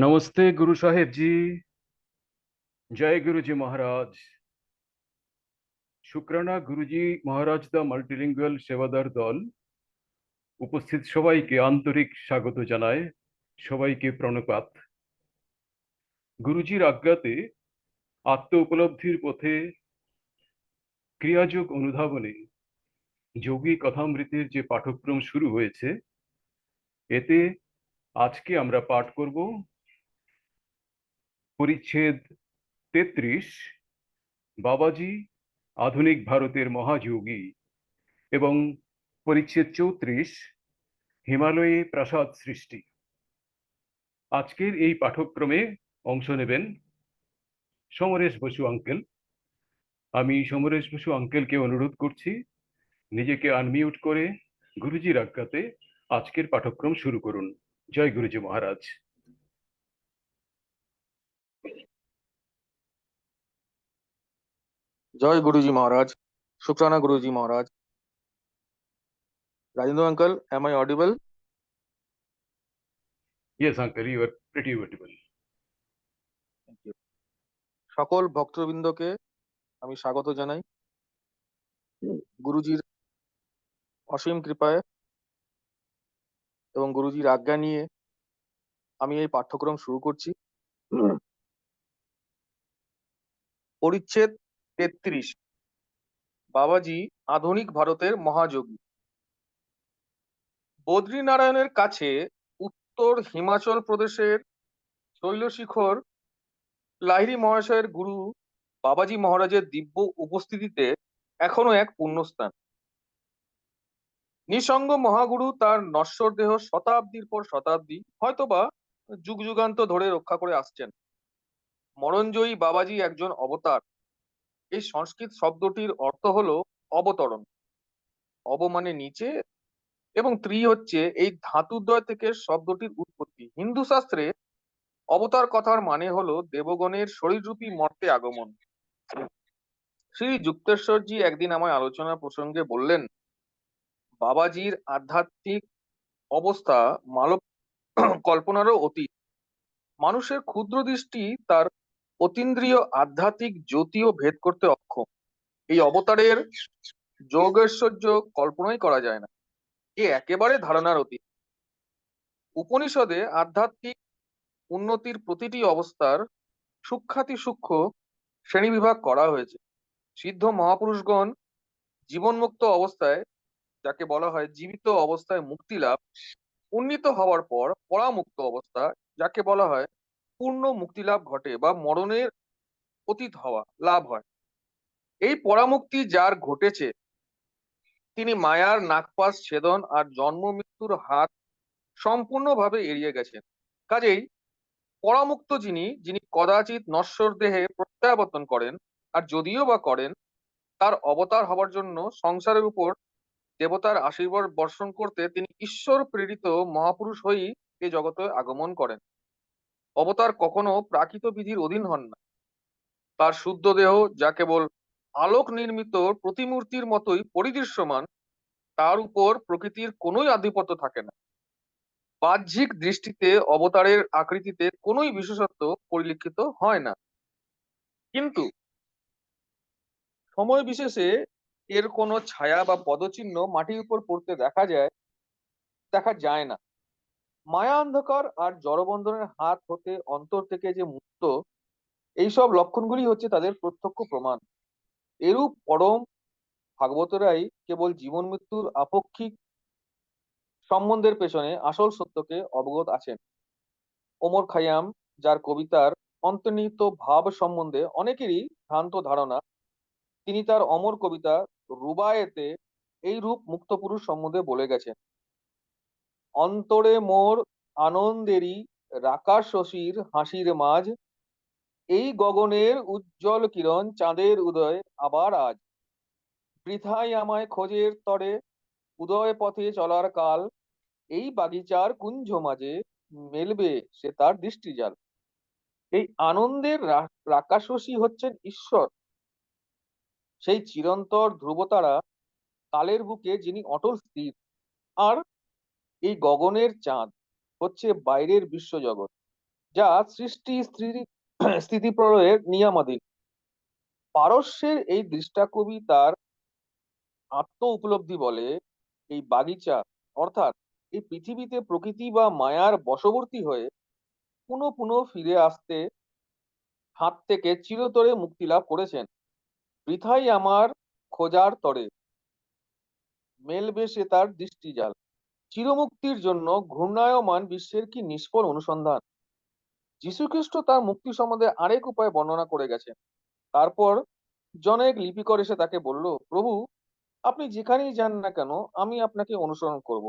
नमस्ते गुरु साहेब जी। जय गुरु जी महाराज। शुक्राना गुरुजी महाराज द মাল্টিলিঙ্গুয়াল সেবাদার দল উপস্থিত সবাইকে আন্তরিক স্বাগত জানায়। সবাইকে প্রণপাত। গুরুজির আজ্ঞাতে আত্ম উপলব্ধির পথে ক্রিয়াযোগ অনুধাবনে যোগী কথামৃতের যে পাঠক্রম শুরু হয়েছে, এতে আজকে আমরা পাঠ করব পরিচ্ছেদ 33, বাবাজি আধুনিক ভারতের মহাযোগী, এবং পরিচ্ছেদ 34, হিমালয়ে প্রাসাদ সৃষ্টি। আজকের এই পাঠক্রমে অংশ নেবেন সমরেশ বসু আঙ্কেল। আমি সমরেশ বসু আঙ্কেলকে অনুরোধ করছি নিজেকে আনমিউট করে গুরুজির আজ্ঞাতে আজকের পাঠক্রম শুরু করুন। জয় গুরুজি মহারাজ। जय गुरुजी महाराज। शुक्राना Guruji Maharaj. Rajendra uncle, am I audible? Yes uncle, you are pretty audible. Thank you. সকল ভক্তবৃন্দকে আমি স্বাগত জানাই গুরুজির অসীম কৃপায় এবং গুরুজির আজ্ঞা নিয়ে আমি এই পাঠ্যক্রম শুরু করছি। পরিচ্ছেদ 33, বাবাজি আধুনিক ভারতের মহাযোগী। বদ্রীনারায়ণের কাছে উত্তর হিমাচল প্রদেশের শৈলশিখর লাহিড়ী মহাশয়ের গুরু বাবাজি মহারাজের দিব্য উপস্থিতিতে এখনো এক পুণ্যস্থান। নিঃসঙ্গ মহাগুরু তার নশ্বর দেহ শতাব্দীর পর শতাব্দী, হয়তোবা যুগ যুগান্ত ধরে রক্ষা করে আসছেন। মরণজয়ী বাবাজি একজন অবতার। এই সংস্কৃত শব্দটির অর্থ হলো অবতরণ। অব মানে নিচে এবং ত্রি হচ্ছে এই ধাতুদ্বয় থেকে শব্দটির উৎপত্তি। হিন্দু শাস্ত্রে অবতার কথার মানে হলো দেবগণের শরীররূপী মর্তে আগমন। শ্রী যুক্তেশ্বরজি একদিন আমায় আলোচনা প্রসঙ্গে বললেন, বাবাজির আধ্যাত্মিক অবস্থা মানব কল্পনারও অতীত। মানুষের ক্ষুদ্র দৃষ্টি তার অতীন্দ্রিয় আধ্যাত্মিক জ্যোতিও ভেদ করতে অক্ষম। এই অবতারের যোগৈশ্বর্য কল্পনাই করা যায় না, এ একেবারে ধারণার অতীত। উপনিষদে আধ্যাত্মিক উন্নতির প্রতিটি অবস্থার সূক্ষ্মাতি সূক্ষ্ম শ্রেণীবিভাগ করা হয়েছে। সিদ্ধ মহাপুরুষগণ জীবনমুক্ত অবস্থায়, যাকে বলা হয় জীবিত অবস্থায় মুক্তি লাভ, উন্নীত হওয়ার পর পরামুক্ত অবস্থা, যাকে বলা হয় পূর্ণ মুক্তি লাভ ঘটে বা মরণের অতীত হওয়া লাভ হয়। এই পরামুক্তি যার ঘটেছে তিনি মায়ার নাগপাশ ছেদন আর জন্ম মৃত্যুর হাত সম্পূর্ণভাবে এড়িয়ে গেছেন। কাজেই পরামুক্ত যিনি যিনি কদাচিৎ নশ্বর দেহে প্রত্যাবর্তন করেন, আর যদিও বা করেন, তার অবতার হবার জন্য সংসারের উপর দেবতার আশীর্বাদ বর্ষণ করতে তিনি ঈশ্বর প্রেরিত মহাপুরুষ হয়েই এ জগতে আগমন করেন। অবতার কখনো প্রাকৃত বিধির অধীন হন না। তার শুদ্ধ দেহ যা কেবল আলোক নির্মিত প্রতিমূর্তির মতোই পরিদৃশ্যমান, তার উপর প্রকৃতির কোনোই আধিপত্য থাকে না। বাহ্যিক দৃষ্টিতে অবতারের আকৃতিতে কোনোই বিশেষত্ব পরিলক্ষিত হয় না, কিন্তু সময় বিশেষে এর কোনো ছায়া বা পদচিহ্ন মাটির উপর পড়তে দেখা যায় না। মায়া অন্ধকার আর জড়বন্ধনের হাত হতে অন্তর থেকে যে মুক্ত, এইসব লক্ষণগুলি হচ্ছে তাদের প্রত্যক্ষ প্রমাণ। এরূপ পরম ভাগবতরাই কেবল জীবন মৃত্যুর আপেক্ষিক সম্বন্ধের পেছনে আসল সত্যকে অবগত আছেন। ওমর খাইয়াম, যার কবিতার অন্তর্নিহিত ভাব সম্বন্ধে অনেকেরই ভ্রান্ত ধারণা, তিনি তার অমর কবিতা রুবায়েতে এই রূপ মুক্ত পুরুষ সম্বন্ধে বলে গেছেন। অন্তরে মোর আনন্দেরই রাকা শশীর হাসির মাঝ, এই গগনের উজ্জ্বল কিরণ চাঁদের উদয় আবার আজ, বৃথাই আমায় খোঁজের তরে উদয় পথে চলার কাল, এই বাগিচার কুঞ্জ মাঝে মেলবে সে তার দৃষ্টিজাল। এই আনন্দের রাকাশসী হচ্ছেন ঈশ্বর, সেই চিরন্তর ধ্রুবতারা, কালের বুকে যিনি অটল স্থির। আর এই গগনের চাঁদ হচ্ছে বাইরের বিশ্বজগৎ। যা সৃষ্টি স্থিতিপ্রলয়ের নিয়ামাধীন। পারস্যের এই দৃষ্টা কবি তার আত্ম উপলব্ধি বলে এই বাগিচা অর্থাৎ এই পৃথিবীতে প্রকৃতি বা মায়ার বশবর্তী হয়ে পুনঃ পুনঃ ফিরে আসতে হাত থেকে চিরতরে মুক্তি লাভ করেছেন। বৃথাই আমার খোঁজার তরে মেলবে সে তার দৃষ্টিজাল। চিরমুক্তির জন্য ঘূর্ণায়মান বিশ্বের কি নিষ্ফল অনুসন্ধান। যীশুখ্রিস্ট তার মুক্তি সম্বন্ধে আরেক উপায় বর্ণনা করে গেছেন। তারপর জনৈক লিপিকর এসে তাকে বলল, প্রভু, আপনি যেখানেই যান না কেন আমি আপনাকে অনুসরণ করব।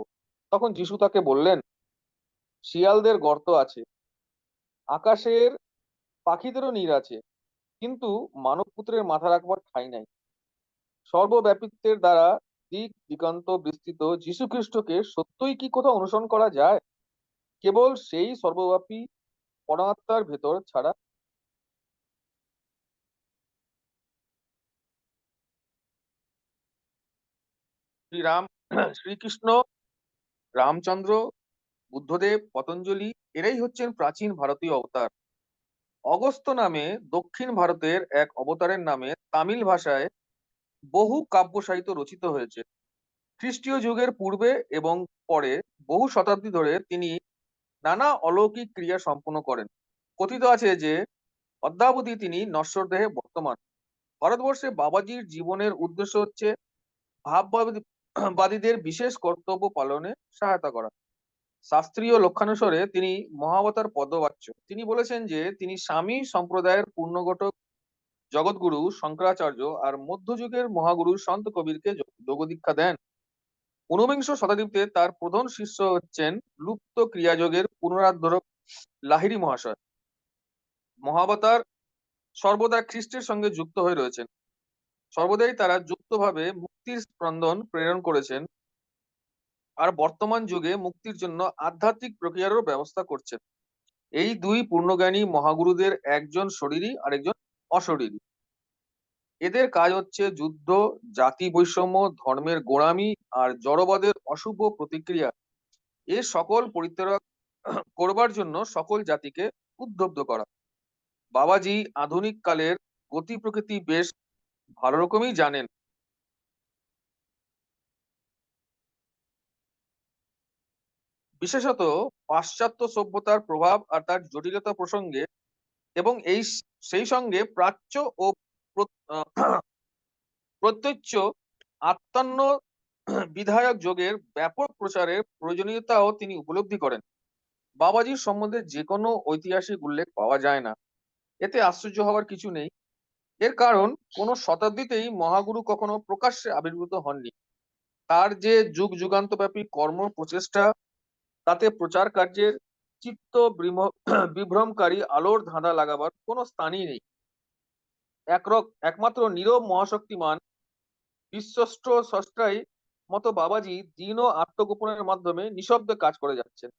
তখন যীশু তাকে বললেন, শিয়ালদের গর্ত আছে, আকাশের পাখিদেরও নীড় আছে, কিন্তু মানবপুত্রের মাথা রাখবার ঠাঁই নাই। সর্বব্যাপিত্বের দ্বারা দিক দিগন্ত বিস্তৃত যীশু খ্রিস্টকে সত্যই কি কোথাও অনুসরণ করা যায় কেবল সেই সর্বব্যাপী পরমাত্মার ভেতর ছাড়া? শ্রীরাম শ্রীকৃষ্ণ, রামচন্দ্র, বুদ্ধদেব, পতঞ্জলি এরাই হচ্ছেন প্রাচীন ভারতীয় অবতার। অগস্ত্য নামে দক্ষিণ ভারতের এক অবতারের নামে তামিল ভাষায় বহু কাব্য সাহিত্য রচিত হয়েছে। খ্রিস্টীয় যুগের পূর্বে এবং পরে বহু শতাব্দী ধরে তিনি নানা অলৌকিক ক্রিয়া সম্পন্ন করেন। কথিত আছে যে অদ্যাবধি তিনি নশ্বর দেহে বর্তমান। ভারতবর্ষে বাবাজির জীবনের উদ্দেশ্য হচ্ছে ভাববাদীদের বিশেষ কর্তব্য পালনে সহায়তা করা। শাস্ত্রীয় লক্ষানুসারে তিনি মহাবতার পদবাচ্য। তিনি বলেছেন যে তিনি স্বামী সম্প্রদায়ের পূর্ণঘটক জগৎগুরু শঙ্করাচার্য আর মধ্যযুগের মহাগুরু সন্ত কবিরকে যোগদীক্ষা দেন। ঊনবিংশ শতাব্দীতে তার প্রধান শিষ্য হচ্ছেন লুপ্ত ক্রিয়াযোগের পুনরুদ্ধারক লাহিড়ী মহাশয়। মহাবতার সর্বদা খ্রিস্টের সঙ্গে যুক্ত হয়ে রয়েছেন। সর্বদাই তারা যুক্তভাবে মুক্তির স্পন্দন প্রেরণ করেছেন আর বর্তমান যুগে মুক্তির জন্য আধ্যাত্মিক প্রক্রিয়ারও ব্যবস্থা করছেন। এই দুই পূর্ণজ্ঞানী মহাগুরুদের একজন শরীরী আরেকজন অশরীরী। এদের কাজ হচ্ছে যুদ্ধ, জাতি বৈষম্য, ধর্মের গোঁড়ামি আর জড়বাদের অশুভ প্রতিক্রিয়া এ সকল পরিত্যাগ করবার জন্য সকল জাতিকে উদ্বুদ্ধ করা। বাবাজি আধুনিক কালের গতি প্রকৃতি বেশ ভালো রকমই জানেন। বিশেষত পাশ্চাত্য সভ্যতার প্রভাব আর তার জটিলতা প্রসঙ্গে এবং সেই সঙ্গে প্রাচ্য ও প্রত্যচ্ছ আত্মান্য বিধায়ক যোগের ব্যাপক প্রচারের প্রয়োজনীয়তাও তিনি উপলব্ধি করেন। বাবাজির সম্বন্ধে যে কোনো ঐতিহাসিক উল্লেখ পাওয়া যায় না। এতে আশ্চর্য হওয়ার কিছু নেই। এর কারণ কোন শতাব্দীতেই মহাগুরু কখনো প্রকাশ্যে আবির্ভূত হননি। তার যে যুগ যুগান্তব্যাপী কর্ম প্রচেষ্টা, তাতে প্রচার কার্যের বিভ্রমকারী আলোর ধাঁধা লাগাবার কোনো স্থানই নেই। একমাত্র নীরব মহাশক্তিমান বিশ্বস্ত স্রষ্টাই মতো বাবাজি দীন ও আত্মগোপনের মাধ্যমে নিঃশব্দে কাজ করে যাচ্ছেন।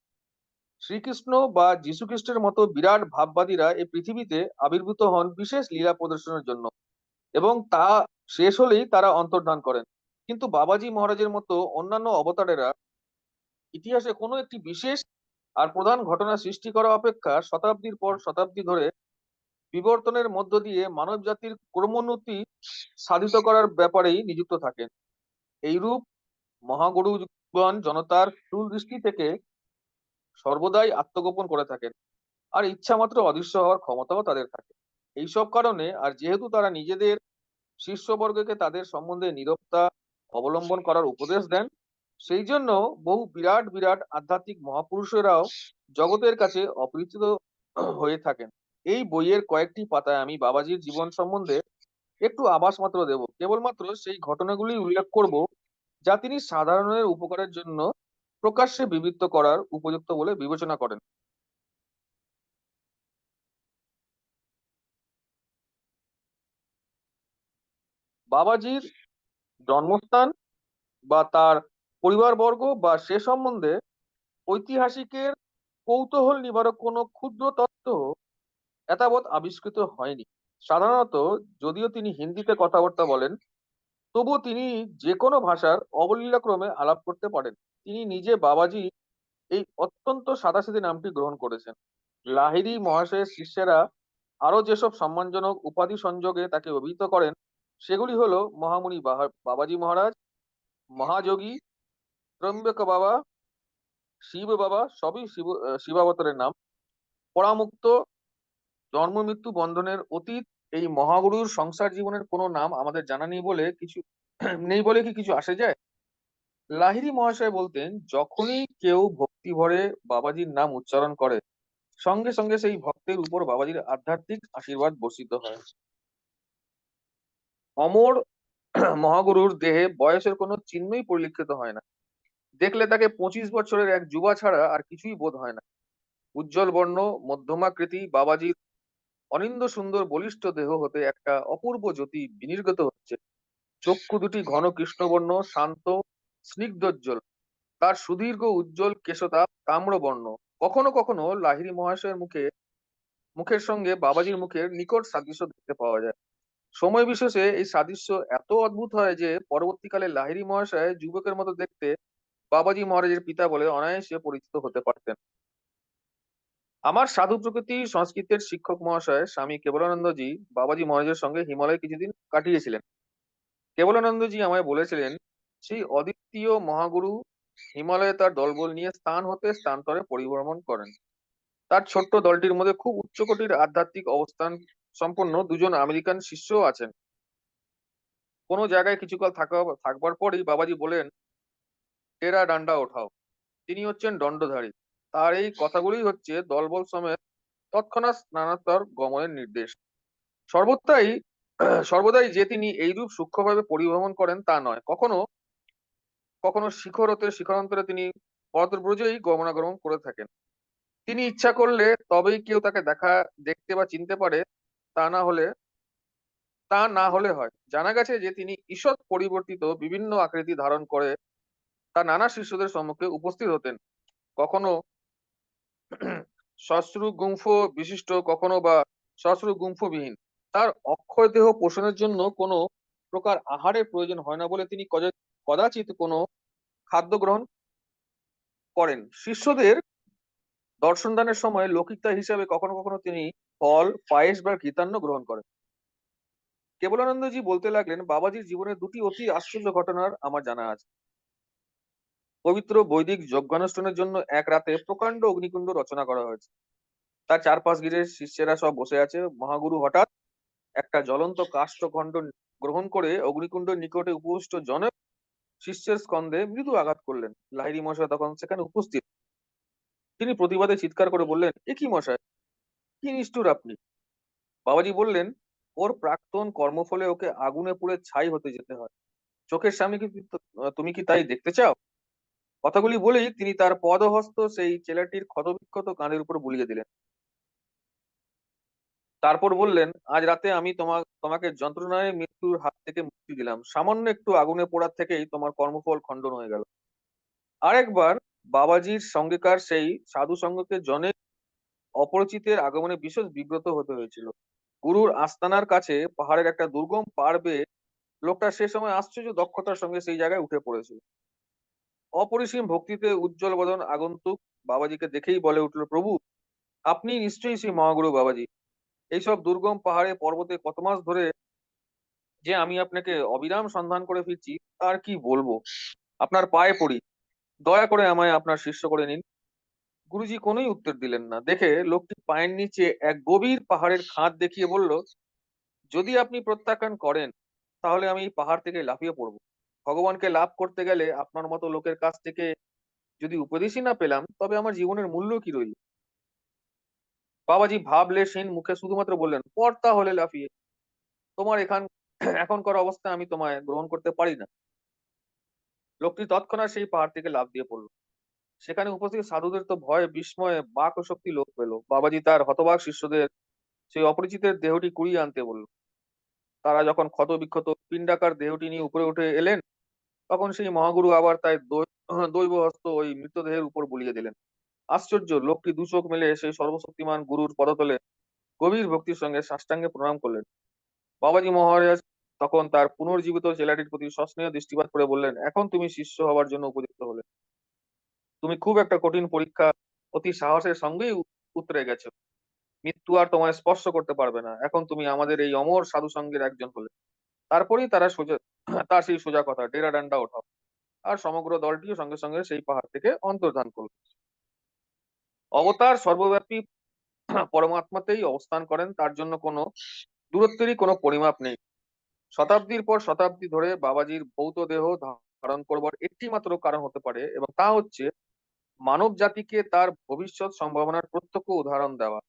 শ্রীকৃষ্ণ বা যীশু খ্রিস্টের মতো বিরাট ভাববাদীরা এই পৃথিবীতে আবির্ভূত হন বিশেষ লীলা প্রদর্শনের জন্য এবং তা শেষ হলেই তারা অন্তর্ধান করেন। কিন্তু বাবাজি মহারাজের মতো অন্যান্য অবতারেরা ইতিহাসে কোনো একটি বিশেষ আর প্রধান ঘটনা সৃষ্টি করা অপেক্ষা শতাব্দীর পর শতাব্দী ধরে বিবর্তনের মধ্য দিয়ে মানব জাতির ক্রমোন্নতি সাধিত করার ব্যাপারেই নিযুক্ত থাকেন। এইরূপ মহাগুরুগণ জনতার স্থূল দৃষ্টি থেকে সর্বদাই আত্মগোপন করে থাকেন আর ইচ্ছা মাত্র অদৃশ্য হওয়ার ক্ষমতাও তাদের থাকে। এইসব কারণে আর যেহেতু তারা নিজেদের শিষ্যবর্গকে তাদের সম্বন্ধে নীরবতা অবলম্বন করার উপদেশ দেন, সেই জন্য বহু বিরাট বিরাট আধ্যাত্মিক মহাপুরুষেরাও জগতের কাছে অপরিচিত হয়ে থাকেন। এই বইয়ের কয়েকটি পাতায় আমি বাবাজির জীবন সম্বন্ধে একটু আভাস মাত্র দেব। কেবলমাত্র সেই ঘটনাগুলি উল্লেখ করব যা তিনি সাধারণের উপকারের জন্য প্রকাশ্যে বিবৃত করার উপযুক্ত বলে বিবেচনা করেন। বাবাজির জন্মস্থান বা তার পরিবারবর্গ বা সে সম্বন্ধে ঐতিহাসিকের কৌতূহল নিবারক কোনো ক্ষুদ্র তথ্য এতাবৎ আবিষ্কৃত হয়নি। সাধারণত যদিও তিনি হিন্দিতে কথাবার্তা বলেন, তবুও তিনি যে কোনো ভাষার অবলীলাক্রমে আলাপ করতে পারেন। তিনি নিজে বাবাজি এই অত্যন্ত সাদাসিধে নামটি গ্রহণ করেছেন। লাহিড়ী মহাশয়ের শিষ্যেরা আরো যেসব সম্মানজনক উপাধি সংযোগে তাকে অভিহিত করেন সেগুলি হলো মহামুনি বাবাজি মহারাজ, মহাযোগী, ত্রম্বক বাবা, শিব বাবা, সবই শিবাবতারের নাম, পরামুক্ত, জন্ম মৃত্যু বন্ধনের অতীত। এই মহাগুরুর সংসার জীবনের কোনো নাম আমাদের জানা নেই বলে কিছু নেই বলে কি কিছু আসে যায়? লাহিড়ী মহাশয় বলতেন, যখনই কেউ ভক্তি ভরে বাবাজির নাম উচ্চারণ করে সঙ্গে সঙ্গে সেই ভক্তের উপর বাবাজির আধ্যাত্মিক আশীর্বাদ বর্ষিত হয়। অমর মহাগুরুর দেহে বয়সের কোনো চিহ্নই পরিলক্ষিত হয় না। দেখলে তাকে 25 বছরের এক যুবা ছাড়া আর কিছুই বোধ হয় না। উজ্জ্বল বর্ণ, মধ্যমাকৃতি বাবাজির অনিন্দ সুন্দর বলিষ্ঠ দেহ হতে একটা অপূর্ব জ্যোতি বিনির্গত হচ্ছে। চক্ষু দুটি ঘন কৃষ্ণবর্ণ, শান্ত, স্নিগ্ধোজ্জ্বল। তার সুদীর্ঘ উজ্জ্বল কেশতা তাম্রবর্ণ। কখনো কখনো লাহিড়ী মহাশয়ের মুখের সঙ্গে বাবাজির মুখের নিকট সাদৃশ্য দেখতে পাওয়া যায়। সময় বিশেষে এই সাদৃশ্য এত অদ্ভুত হয় যে পরবর্তীকালে লাহিড়ী মহাশয় যুবকের মতো দেখতে বাবাজি মহারাজের পিতা বলে অনায়াসে পরিচিত হতে পারতেন। আমার সাধু প্রকৃতি সংস্কৃতের শিক্ষক মহাশয় স্বামী কেবলানন্দজি বাবাজি মহারাজের সঙ্গে হিমালয়ে কিছুদিন কাটিয়েছিলেন। কেবলানন্দজি আমায় বলেছিলেন, সেই অদ্বিতীয় মহাগুরু হিমালয়ে তার দলবল নিয়ে স্থান হতে স্থানান্তরে পরিভ্রমণ করেন। তার ছোট্ট দলটির মধ্যে খুব উচ্চকোটির আধ্যাত্মিক অবস্থান সম্পন্ন দুজন আমেরিকান শিষ্যও আছেন। কোনো জায়গায় কিছুকাল থাকবার পরই বাবাজি বলেন, টেরা ডান্ডা ওঠাও। তিনি হচ্ছেন দণ্ডধারী। তার এই কথাগুলি হচ্ছে দলবল সমেত তৎক্ষণাৎ স্নানান্তর গমনের নির্দেশ। সর্বদাই সর্বদাই যে তিনি এইরূপ সূক্ষ্মভাবে পরিভ্রমণ করেন তা নয়। কখনো কখনো শিখরান্তরে তিনি পদব্রজেই গমনাগমন করে থাকেন। তিনি ইচ্ছা করলে তবেই কেউ তাকে দেখতে বা চিনতে পারে, তা না হলে হয়। জানা গেছে যে তিনি ঈষৎ পরিবর্তিত বিভিন্ন আকৃতি ধারণ করে তার নানা শিষ্যদের সম্মুখে উপস্থিত হতেন। কখনো সশ্রু গুম্ফ বিশিষ্ট, কখনো বা সশ্রু গুম্ফবিহীন। তার অক্ষয় দেহ পোষণের জন্য কোনো প্রকার আহারের প্রয়োজন হয় না বলে তিনি কদাচিৎ কোনো খাদ্য গ্রহণ করেন। শিষ্যদের দর্শন দানের সময় লৌকিকতা হিসাবে কখনো কখনো তিনি ফল, পায়েস বা ঘৃতান্ন গ্রহণ করেন। কেবলানন্দজি বলতে লাগলেন, বাবাজির জীবনের দুটি অতি আশ্চর্য ঘটনার আমার জানা আছে। পবিত্র বৈদিক যজ্ঞানুষ্ঠানের জন্য এক রাতে প্রকাণ্ড অগ্নিকুণ্ড রচনা করা হয়েছে। তার চারপাশ ঘিরে শিষ্যেরা সব বসে আছে। মহাগুরু হঠাৎ একটা জ্বলন্ত কাষ্ঠখণ্ড গ্রহণ করে অগ্নিকুণ্ডের নিকটে উপবিষ্ট জনক শিষ্যের স্কন্ধে মৃদু আঘাত করলেন। লাহিড়ী মশাই তখন সেখানে উপস্থিত। তিনি প্রতিবাদে চিৎকার করে বললেন, এ কি মশাই, কি নিষ্ঠুর আপনি! বাবাজি বললেন, ওর প্রাক্তন কর্মফলে ওকে আগুনে পুড়ে ছাই হতে যেতে হয়। চোখের সামনে কি তুমি কি তাই দেখতে চাও? কথাগুলি বলেই তিনি তার পদহস্ত সেই ছেলেটির ক্ষতবিক্ষত কাঁধের উপর বুলিয়ে দিলেন। তারপর বললেন, আজ রাতে আমি তোমাকে যন্ত্রণায় মৃত্যুর হাত থেকে মুক্তি দিলাম। সামান্য একটু আগুনে পোড়ার থেকেই তোমার কর্মফল খণ্ডন হয়ে গেল। আরেকবার বাবাজির সঙ্গেকার সেই সাধু সঙ্গকে জনে অপরিচিতের আগমনে বিশেষ বিব্রত হতে হয়েছিল। গুরুর আস্তানার কাছে পাহাড়ের একটা দুর্গম পাড় বেয়ে লোকটা সে সময় আশ্চর্য দক্ষতার সঙ্গে সেই জায়গায় উঠে পড়েছিল। অপরিসীম ভক্তিতে উজ্জ্বল বদন আগন্তুক বাবাজিকে দেখেই বলে উঠল, প্রভু, আপনি নিশ্চয়ই সেই মহাগুরু বাবাজি। এইসব দুর্গম পাহাড়ে পর্বতে কত মাস ধরে যে আমি আপনাকে অবিরাম সন্ধান করে ফিরছি, তার কি বলবো। আপনার পায়ে পড়ি, দয়া করে আমায় আপনার শিষ্য করে নিন। গুরুজি কোনোই উত্তর দিলেন না। দেখে লোকটি পায়ের নিচে এক গভীর পাহাড়ের খাদ দেখিয়ে বলল, যদি আপনি প্রত্যাখ্যান করেন তাহলে আমি এই পাহাড় থেকে লাফিয়ে পড়বো। ভগবানকে লাভ করতে গেলে আপনার মতো লোকের কাছ থেকে যদি উপদেশই না পেলাম, তবে আমার জীবনের মূল্য কি রইল? বাবাজি ভাবলেশহীন মুখে শুধুমাত্র বললেন, পর তাহলে লাফিয়ে। তোমার এখনকার অবস্থায় আমি তোমায় গ্রহণ করতে পারি না। লোকটি তৎক্ষণাৎ সেই পাহাড় থেকে লাফ দিয়ে পড়ল। সেখানে উপস্থিত সাধুদের তো ভয়ে বিস্ময়ে বাক শক্তি লোপ পেল। বাবাজি তার হতবাক শিষ্যদের সেই অপরিচিতের দেহটি কুড়িয়ে আনতে বলল। তারা যখন ক্ষত বিক্ষত পিণ্ডাকার দেহটি নিয়ে উপরে উঠে এলেন, তখন সেই মহাগুরু আবার তাই দৈব হস্ত ওই মৃতদেহের উপর বুলিয়ে দিলেন। আশ্চর্য, লোকটি দু চোখ মেলে সেই সর্বশক্তিমান গুরুর পদতলে গভীর ভক্তির সঙ্গে সাষ্টাঙ্গে প্রণাম করলেন। বাবাজি মহারাজ তখন তার পুনর্জীবিত ছেলেটির প্রতি সস্নেহ দৃষ্টিপাত করে বললেন, এখন তুমি শিষ্য হওয়ার জন্য উপযুক্ত হলে। তুমি খুব একটা কঠিন পরীক্ষা অতি সাহসের সঙ্গেই উতরে গেছে। মৃত্যু আর তোমায় স্পর্শ করতে পারবে না, এখন তুমি আমাদের এই অমর সাধু সঙ্গের একজন হলে। তারপরেই তারা সোজা তার সেই সোজা কথা, ডেরা ডান্ডা ওঠাও। আর সমগ্র দলটিও সঙ্গে সঙ্গে সেই পাহাড় থেকে অন্তর্ধান করলো। অবতার সর্বব্যাপী পরমাত্মাতেই অবস্থান করেন, তার জন্য কোনো দূরত্বেরই কোনো পরিমাপ নেই। শতাব্দীর পর শতাব্দী ধরে বাবাজির ভৌত দেহ ধারণ করবার একটি মাত্র কারণ হতে পারে, এবং তা হচ্ছে মানব জাতিকে তার ভবিষ্যৎ সম্ভাবনার প্রত্যক্ষ উদাহরণ দেওয়া।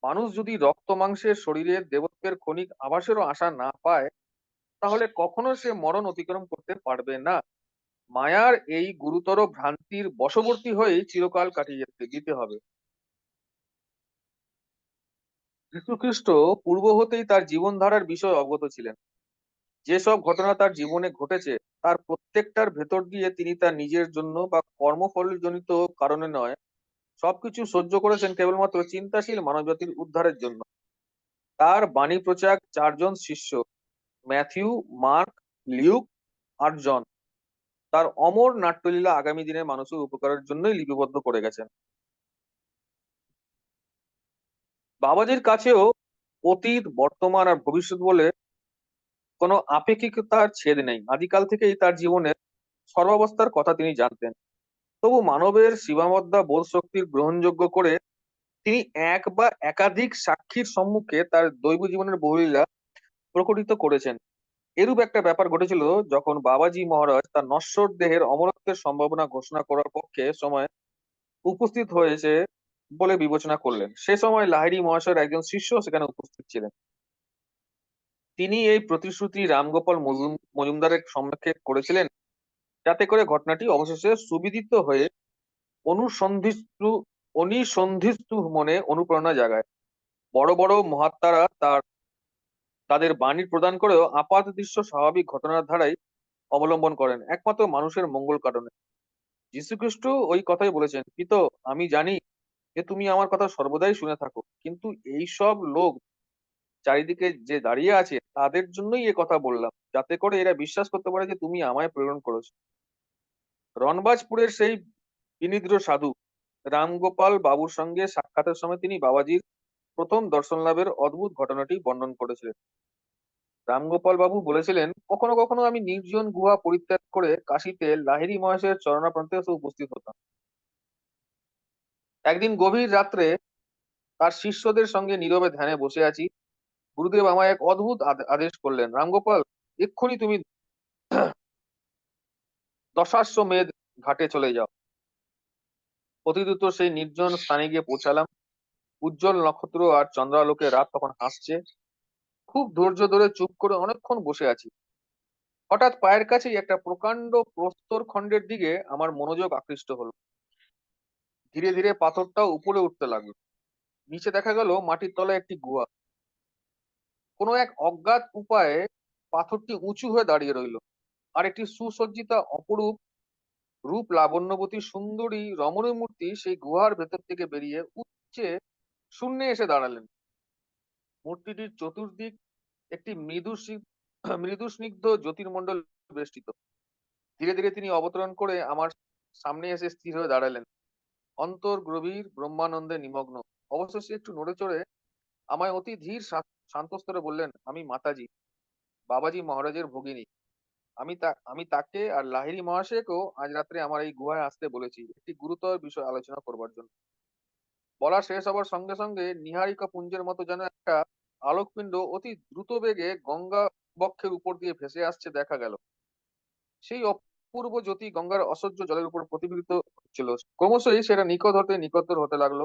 মানুষ যদি রক্ত মাংসের শরীরে দেবত্বের ক্ষণিক আভাসেরও আশা না পায়, তাহলে কখনো সে মরণ অতিক্রম করতে পারবে না। মায়ার এই গুরুতর ভ্রান্তির বশবর্তী হয়েই চিরকাল কাটিয়ে দিতে হবে। যীশুখ্রিস্ট পূর্ব হতেই তার জীবনধারার বিষয়ে অবগত ছিলেন। যেসব ঘটনা তার জীবনে ঘটেছে, তার প্রত্যেকটার ভেতর দিয়ে তিনি তার নিজের জন্য বা কর্মফলজনিত কারণে নয়, সবকিছু সহ্য করেছেন কেবলমাত্র চিন্তাশীল মানবজাতির উদ্ধারের জন্য। তার বাণী প্রচারক চারজন শিষ্য, ম্যাথিউ, মার্ক, লিউক আর জন, তার অমর নাট্যলীলা আগামী দিনে মানুষের উপকারের জন্যই লিপিবদ্ধ করে গেছেন। বাবাজির কাছেও অতীত, বর্তমান আর ভবিষ্যৎ বলে কোনো আপেক্ষিকতার ছেদ নেই। আদিকাল থেকেই তার জীবনের সর্বাবস্থার কথা তিনি জানতেন। তবু মানবের সীমাবদ্ধ বোধ শক্তির গ্রহণযোগ্য করে তিনি এক বা একাধিক সাক্ষীর সম্মুখে তার দৈব জীবনের বহুলীলা প্রকটিত করেছেন। এরূপ একটা ব্যাপার ঘটেছিল যখন বাবাজি মহারাজ তার নশ্বর দেহের অমরত্বের সম্ভাবনা ঘোষণা করার পক্ষে সময় উপস্থিত হয়েছে বলে বিবেচনা করলেন। সে সময় লাহিড়ী মহাশয়ের একজন শিষ্য সেখানে উপস্থিত ছিলেন। তিনি এই প্রতিশ্রুতি রামগোপাল মজুমদারের সম্মুখে করেছিলেন, যাতে করে ঘটনাটি অবশেষে সুবিদিত হয়ে অনুসন্ধিৎসু অনিসন্ধিৎসু মনে অনুপ্রেরণা জাগায়। বড় বড় মহাত্মারা তাদের বাণী প্রদান করেও আপাত দৃশ্য স্বাভাবিক ঘটনার ধারাই অবলম্বন করেন, একমাত্র মানুষের মঙ্গল কারণে। যীশুখ্রিস্ট ওই কথাই বলেছেন, পিত, আমি জানি যে তুমি আমার কথা সর্বদাই শুনে থাকো, কিন্তু এই সব লোক চারিদিকে যে দাঁড়িয়ে আছে তাদের জন্যই এ কথা বললাম, যাতে করে এরা বিশ্বাস করতে পারে যে তুমি আমায় প্রেরণ করেছো। রণবাজপুরের সেই বিনিদ্র সাধু রামগোপাল বাবুর সঙ্গে সাক্ষাতের সময় তিনি বাবাজির প্রথম দর্শন লাভের অদ্ভুত ঘটনাটি বর্ণন করেছিলেন। রামগোপাল বাবু বলেছিলেন, কখনো কখনো আমি নির্জন গুহা পরিত্যাগ করে কাশীতে লাহিড়ী মহেশের চরণাপ্রান্তে এসে উপস্থিত হতাম। একদিন গভীর রাত্রে তার শিষ্যদের সঙ্গে নীরবে ধ্যানে বসে আছি। গুরুদেব আমায় এক অদ্ভুত আদেশ করলেন, রামগোপাল, এক্ষুনি তুমি দশাশ্বমেধ ঘাটে চলে যাও। অতিদ্রুত সেই নির্জন স্থানে গিয়ে পৌঁছালাম। উজ্জ্বল নক্ষত্র আর চন্দ্রালোকে রাত তখন হাসছে। খুব ধৈর্য ধরে চুপ করে অনেকক্ষণ বসে আছি। হঠাৎ পায়ের কাছেই একটা প্রকাণ্ড প্রস্তর খণ্ডের দিকে আমার মনোযোগ আকৃষ্ট হলো। ধীরে ধীরে পাথরটাও উপরে উঠতে লাগলো। নিচে দেখা গেল মাটির তলায় একটি গুহা। কোনো এক অজ্ঞাত উপায়ে পাথরটি উঁচু হয়ে দাঁড়িয়ে রইল, আর একটি সুসজ্জিতা অপরূপ রূপ লাবণ্যবতী সুন্দরী রমণী মূর্তি সেই গুহার ভেতর থেকে বেরিয়ে উচ্চে শূন্যে এসে দাঁড়ালেন। মূর্তিটির চতুর্দিক একটি মৃদু স্নিগ্ধ জ্যোতির্মণ্ডল বেষ্টিত। ধীরে ধীরে তিনি অবতরণ করে আমার সামনে এসে স্থির হয়ে দাঁড়ালেন, অন্তর গভীর ব্রহ্মানন্দে নিমগ্ন। অবশেষে একটু নড়ে চড়ে আমায় অতি ধীর শান্ত স্তরে বললেন, আমি মাতাজি, বাবাজি মহারাজের ভগিনী। আমি তাকে আর লাহিড়ী মহাশয়কেও আজ রাত্রে আমার এই গুহায় আসতে বলেছি একটি গুরুতর বিষয় আলোচনা করবার জন্য। বলা শেষ হবার সঙ্গে সঙ্গে নীহারিকা পুঞ্জের মতো যেন একটা আলোকপিণ্ড অতি দ্রুত বেগে গঙ্গা বক্ষের উপর দিয়ে ভেসে আসছে দেখা গেল। সেই অপূর্ব জ্যোতি গঙ্গার অসহ্য জলের উপর প্রতিফলিত হচ্ছিল। ক্রমশই সেটা নিকটতর হতে লাগলো,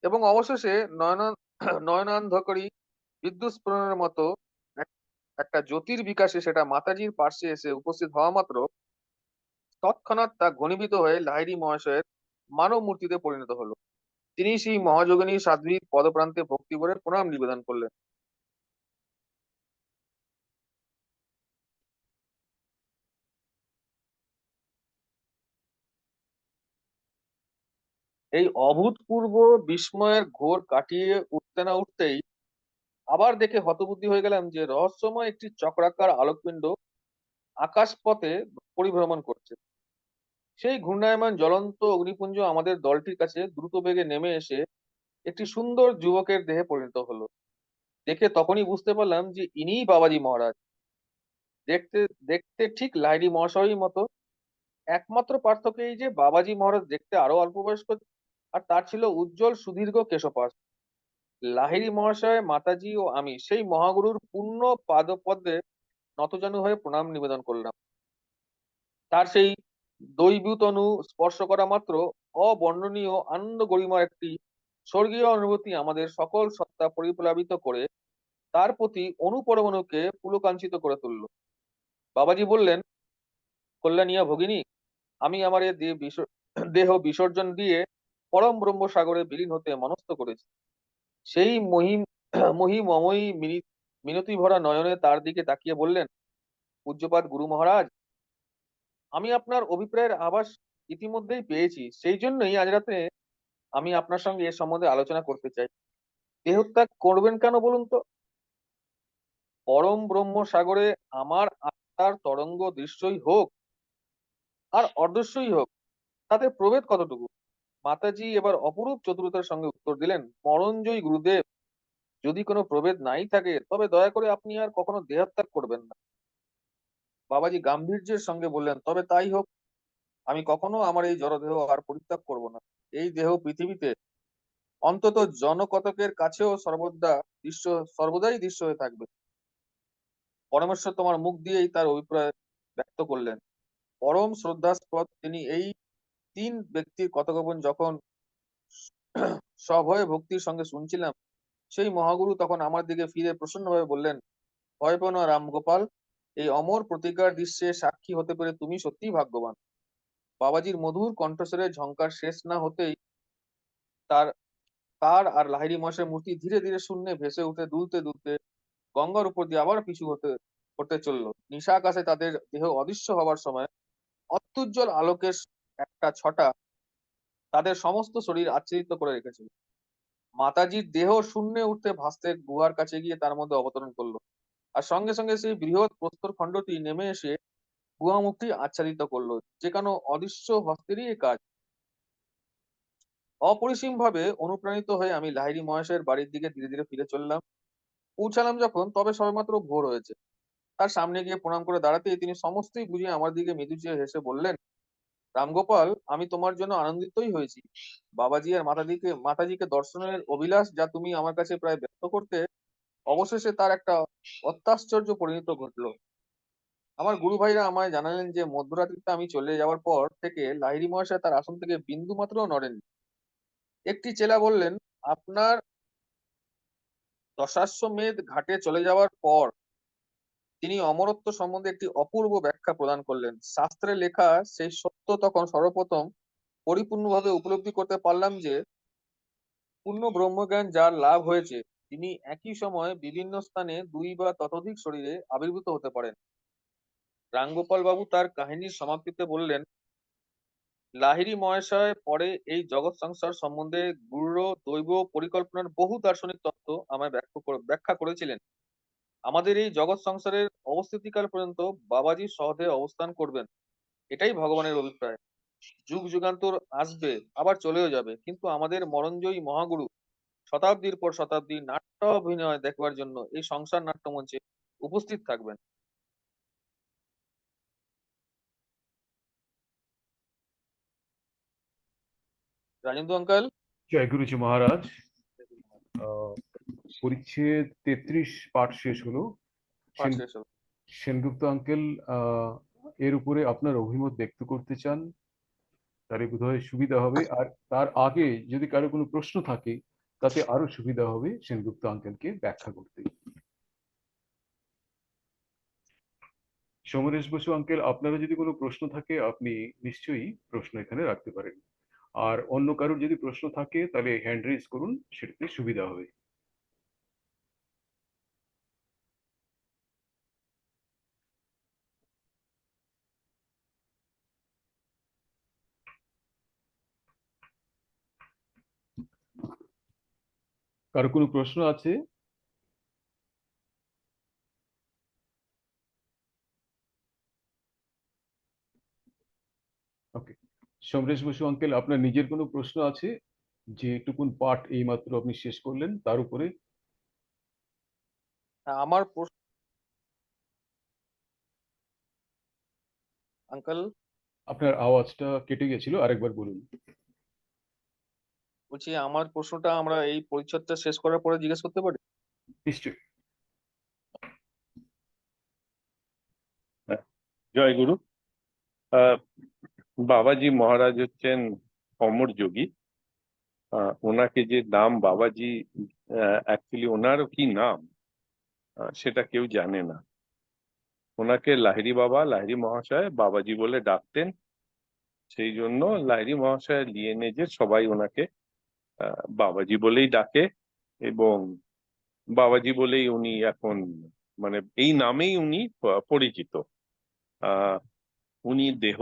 এবং অবশেষে নয়নান্ধকারী বিদ্যুৎস্ফুরণের মতো একটা জ্যোতির বিকাশে সেটা মাতাজির পার্শ্বে এসে উপস্থিত হওয়া মাত্র তৎক্ষণাৎ তা ঘনীভূত হয়ে লাহিড়ী মহাশয়ের মানব মূর্তিতে পরিণত হলো। তিনি সেই মহাযোগিনী সাধ্বীর পদপ্রান্তে ভক্তি ভরে প্রণাম নিবেদন করলেন। এই অভূতপূর্ব বিস্ময়ের ঘোর কাটিয়ে উঠতে না উঠতেই আবার দেখে হতবুদ্ধি হয়ে গেলাম যে রহস্যময় একটি চক্রাকার আলোকপিণ্ড আকাশপথে পরিভ্রমণ করছে। সেই ঘূর্ণায়মান জ্বলন্ত অগ্নিপুঞ্জ আমাদের দলটির কাছে দ্রুত বেগে নেমে এসে একটি সুন্দর যুবকের দেহে পরিণত হলো। দেখে তখনই বুঝতে পারলাম যে ইনিই বাবাজি মহারাজ। দেখতে দেখতে ঠিক লাহিড়ী মহাশয়ের মতো। একমাত্র পার্থক্য এই যে বাবাজি মহারাজ দেখতে আরো অল্প বয়স্ক, আর তার ছিল উজ্জ্বল সুদীর্ঘ কেশপাশ। লাহিড়ী মহাশয়, মাতাজি ও আমি সেই মহাগুরুর পূর্ণ পাদপদ্মে নতজানু হয়ে প্রণাম নিবেদন করলাম। তার সেই দৈবতনু স্পর্শ করা মাত্র অবর্ণনীয় আনন্দ গরিমার একটি স্বর্গীয় অনুভূতি আমাদের সকল সত্তা পরিপ্লাবিত করে তার প্রতি অনুপরমাণুকে পুলকাঞ্চিত করে তুলল। বাবাজি বললেন, কল্যাণীয়া ভগিনী, আমি আমার এ দেহ বিসর্জন দিয়ে পরম ব্রহ্ম সাগরে বিলীন হতে মনস্থ করেছি। সেই মহিমময়ী মিনতি ভরা নয়নে তার দিকে তাকিয়ে বললেন, পূজ্যপাদ গুরু মহারাজ, আমি আপনার অভিপ্রায়ের আভাস ইতিমধ্যেই পেয়েছি। সেই জন্যই আজ রাতে আমি আপনার সঙ্গে এ সম্বন্ধে আলোচনা করতে চাই। দেহত্যাগ করবেন কেন বলুন তো? পরম ব্রহ্ম সাগরে আমার আত্মার তরঙ্গ দৃশ্যই হোক আর অদৃশ্যই হোক, তাতে প্রভেদ কতটুকু? মাতাজি এবার অপরূপ চতুরতার সঙ্গে উত্তর দিলেন, মরণজয়ী গুরুদেব, যদি কোনো প্রভেদ নাই থাকে তবে দয়া করে আপনি আর কখনো দেহত্যাগ করবেন না। বাবাজি গাম্ভীর্যের সঙ্গে বললেন, তবে তাই হোক। আমি কখনো আমার এই জড়দেহ আর পরিত্যাগ করব না। এই দেহ পৃথিবীতে অন্তত জনকতকের কাছেও সর্বদাই দৃশ্য হয়ে থাকবে। পরমেশ্বর তোমার মুখ দিয়েই তার অভিপ্রায় ব্যক্ত করলেন। পরম শ্রদ্ধাস্পদ তিনি এই তিন ব্যক্তির কথোপকথন যখন সভয়ে ভক্তির সঙ্গে শুনছিলাম, সেই মহাগুরু তখন আমার দিকে ফিরে প্রসন্নভাবে বললেন, ভয় পেও না রামগোপাল, এই অমর প্রতিজ্ঞার দৃশ্যে সাক্ষী হতে পেরে তুমি সত্যিই ভাগ্যবান। বাবাজির মধুর কণ্ঠস্বরের ঝংকার শেষ না হতেই তার তার আর লাহিড়ী মহাশয়ের মূর্তি ধীরে ধীরে শূন্যে ভেসে উঠে দুলতে দুলতে গঙ্গার উপর দিয়ে আবার পিছু হতে চললো। নিশা আকাশে তাদের দেহ অদৃশ্য হবার সময় অত্যুজ্জ্বল আলোকের একটা ছটা তাদের সমস্ত শরীর আচ্ছাদিত করে রেখেছিল। মাতাজির দেহ শূন্যে উঠতে ভাসতে গুহার কাছে গিয়ে তার মধ্যে অবতরণ করলো, আর সঙ্গে সঙ্গে সেই বৃহৎ প্রস্তর খণ্ডটি নেমে এসে গুহামুখটি আচ্ছাদিত করলো। যে কোনো অদৃশ্য হস্তেরই এ কাজ। অপরিসীম ভাবে অনুপ্রাণিত হয়ে আমি লাহিড়ী মহাশয়ের বাড়ির দিকে ধীরে ধীরে ফিরে চললাম। পৌঁছালাম যখন, তবে সবেমাত্র ভোর হয়েছে। তার সামনে গিয়ে প্রণাম করে দাঁড়াতেই তিনি সমস্তই বুঝিয়ে আমার দিকে মৃদু চেয়ে হেসে বললেন, রামগোপাল, আমি তোমার জন্য আনন্দিতই হয়েছি। বাবাজি আর মাতাজিকে দর্শনের অভিলাষ যা তুমি আমার কাছে প্রায় ব্যক্ত করতে, অবশেষে তার একটা অত্যাশ্চর্য পরিণত ঘটলো। আমার গুরু ভাইরা আমায় জানালেন যে মধ্যরাত্রিতে আমি চলে যাওয়ার পর থেকে লাহিড়ী মহাশয় তার আসন থেকে বিন্দু মাত্রও নড়েননি। একটি চেলা বললেন, আপনার দশাশ্বমেধ ঘাটে চলে যাওয়ার পর তিনি অমরত্ব সম্বন্ধে একটি অপূর্ব ব্যাখ্যা প্রদান করলেন। শাস্ত্রে লেখা সেই সত্য তখন সর্বপ্রথম পরিপূর্ণভাবে উপলব্ধি করতে পারলাম যে পূর্ণ ব্রহ্মজ্ঞান যার লাভ হয়েছে, তিনি একই সময়ে বিভিন্ন স্থানে দুই বা ততোধিক শরীরে আবির্ভূত হতে পারেন। রামগোপাল বাবু তার কাহিনীর সমাপ্তিতে বললেন, লাহিড়ী মহাশয় পরে এই জগৎ সংসার সম্বন্ধে গূঢ় দৈব পরিকল্পনার বহু দার্শনিক তত্ত্ব আমায় ব্যাখ্যা করেছিলেন। আমাদের এই জগৎ সংসারের অবস্থিতিকাল পর্যন্ত বাবাজি সহদেহে অবস্থান করবেন, এটাই ভগবানের অভিপ্রায়। যুগ যুগান্তর আসবে, আবার চলেও যাবে, কিন্তু আমাদের মরণজয়ী মহাগুরু শতাব্দীর পর শতাব্দী নাট্য অভিনয় দেখবার জন্য এই সংসার নাট্যমঞ্চে উপস্থিত থাকবেন। রাজেন্দু আঙ্কাল। জয় গুরুজি মহারাজ। আহ, পরিচ্ছেদ 33 পাঠ শেষ হলো। পাঠ সেন- শেষ হলো। সেনগুপ্ত আঙ্কেল এর উপরে আপনার অভিমত ব্যক্ত করতে চান, তাহলে বোধহয় সুবিধা হবে। আর তার আগে যদি কারো কোনো প্রশ্ন থাকে, তাতে আরো সুবিধা হবে সেনগুপ্ত আঙ্কেলকে ব্যাখ্যা করতে। সমরেশ বসু আঙ্কেল, আপনারও যদি কোনো প্রশ্ন থাকে আপনি নিশ্চয়ই প্রশ্ন এখানে রাখতে পারেন। আর অন্য কারোর যদি প্রশ্ন থাকে তাহলে হ্যান্ড রেজ করুন, সেটাতে সুবিধা হবে। কারো কোনো প্রশ্ন আছে? ওকে, সমরেশ বসু আঙ্কেল, আপনার নিজের কোনো প্রশ্ন আছে? যেটুকুন পাঠ এইমাত্র আপনি শেষ করলেন তার উপরে আমার আঙ্কেল আপনার আওয়াজটা কেটে গেছিল, আরেকবার বলুন। বলছি, আমার প্রশ্নটা আমরা এই পরিচ্ছেদটা শেষ করার পরে জিজ্ঞেস করতে পারি? নিশ্চয়ই। হ্যাঁ, জয় গুরু। আহ, বাবাজি মহারাজ হচ্ছেন অমর যোগী। ওনাকে যে নাম বাবাজি, অ্যাকচুয়ালি ওনারও কি নাম সেটা কেউ জানে না। ওনাকে লাহিড়ী বাবা, লাহিড়ী মহাশয় বাবাজি বলে ডাকতেন। সেই জন্য লাহিড়ী মহাশয়ের লিয়েনেজে সবাই ওনাকে বাবাজি বলেই ডাকে, এবং বাবাজি বলেই উনি এখন, মানে এই নামেই উনি পরিচিত। আহ উনি দেহ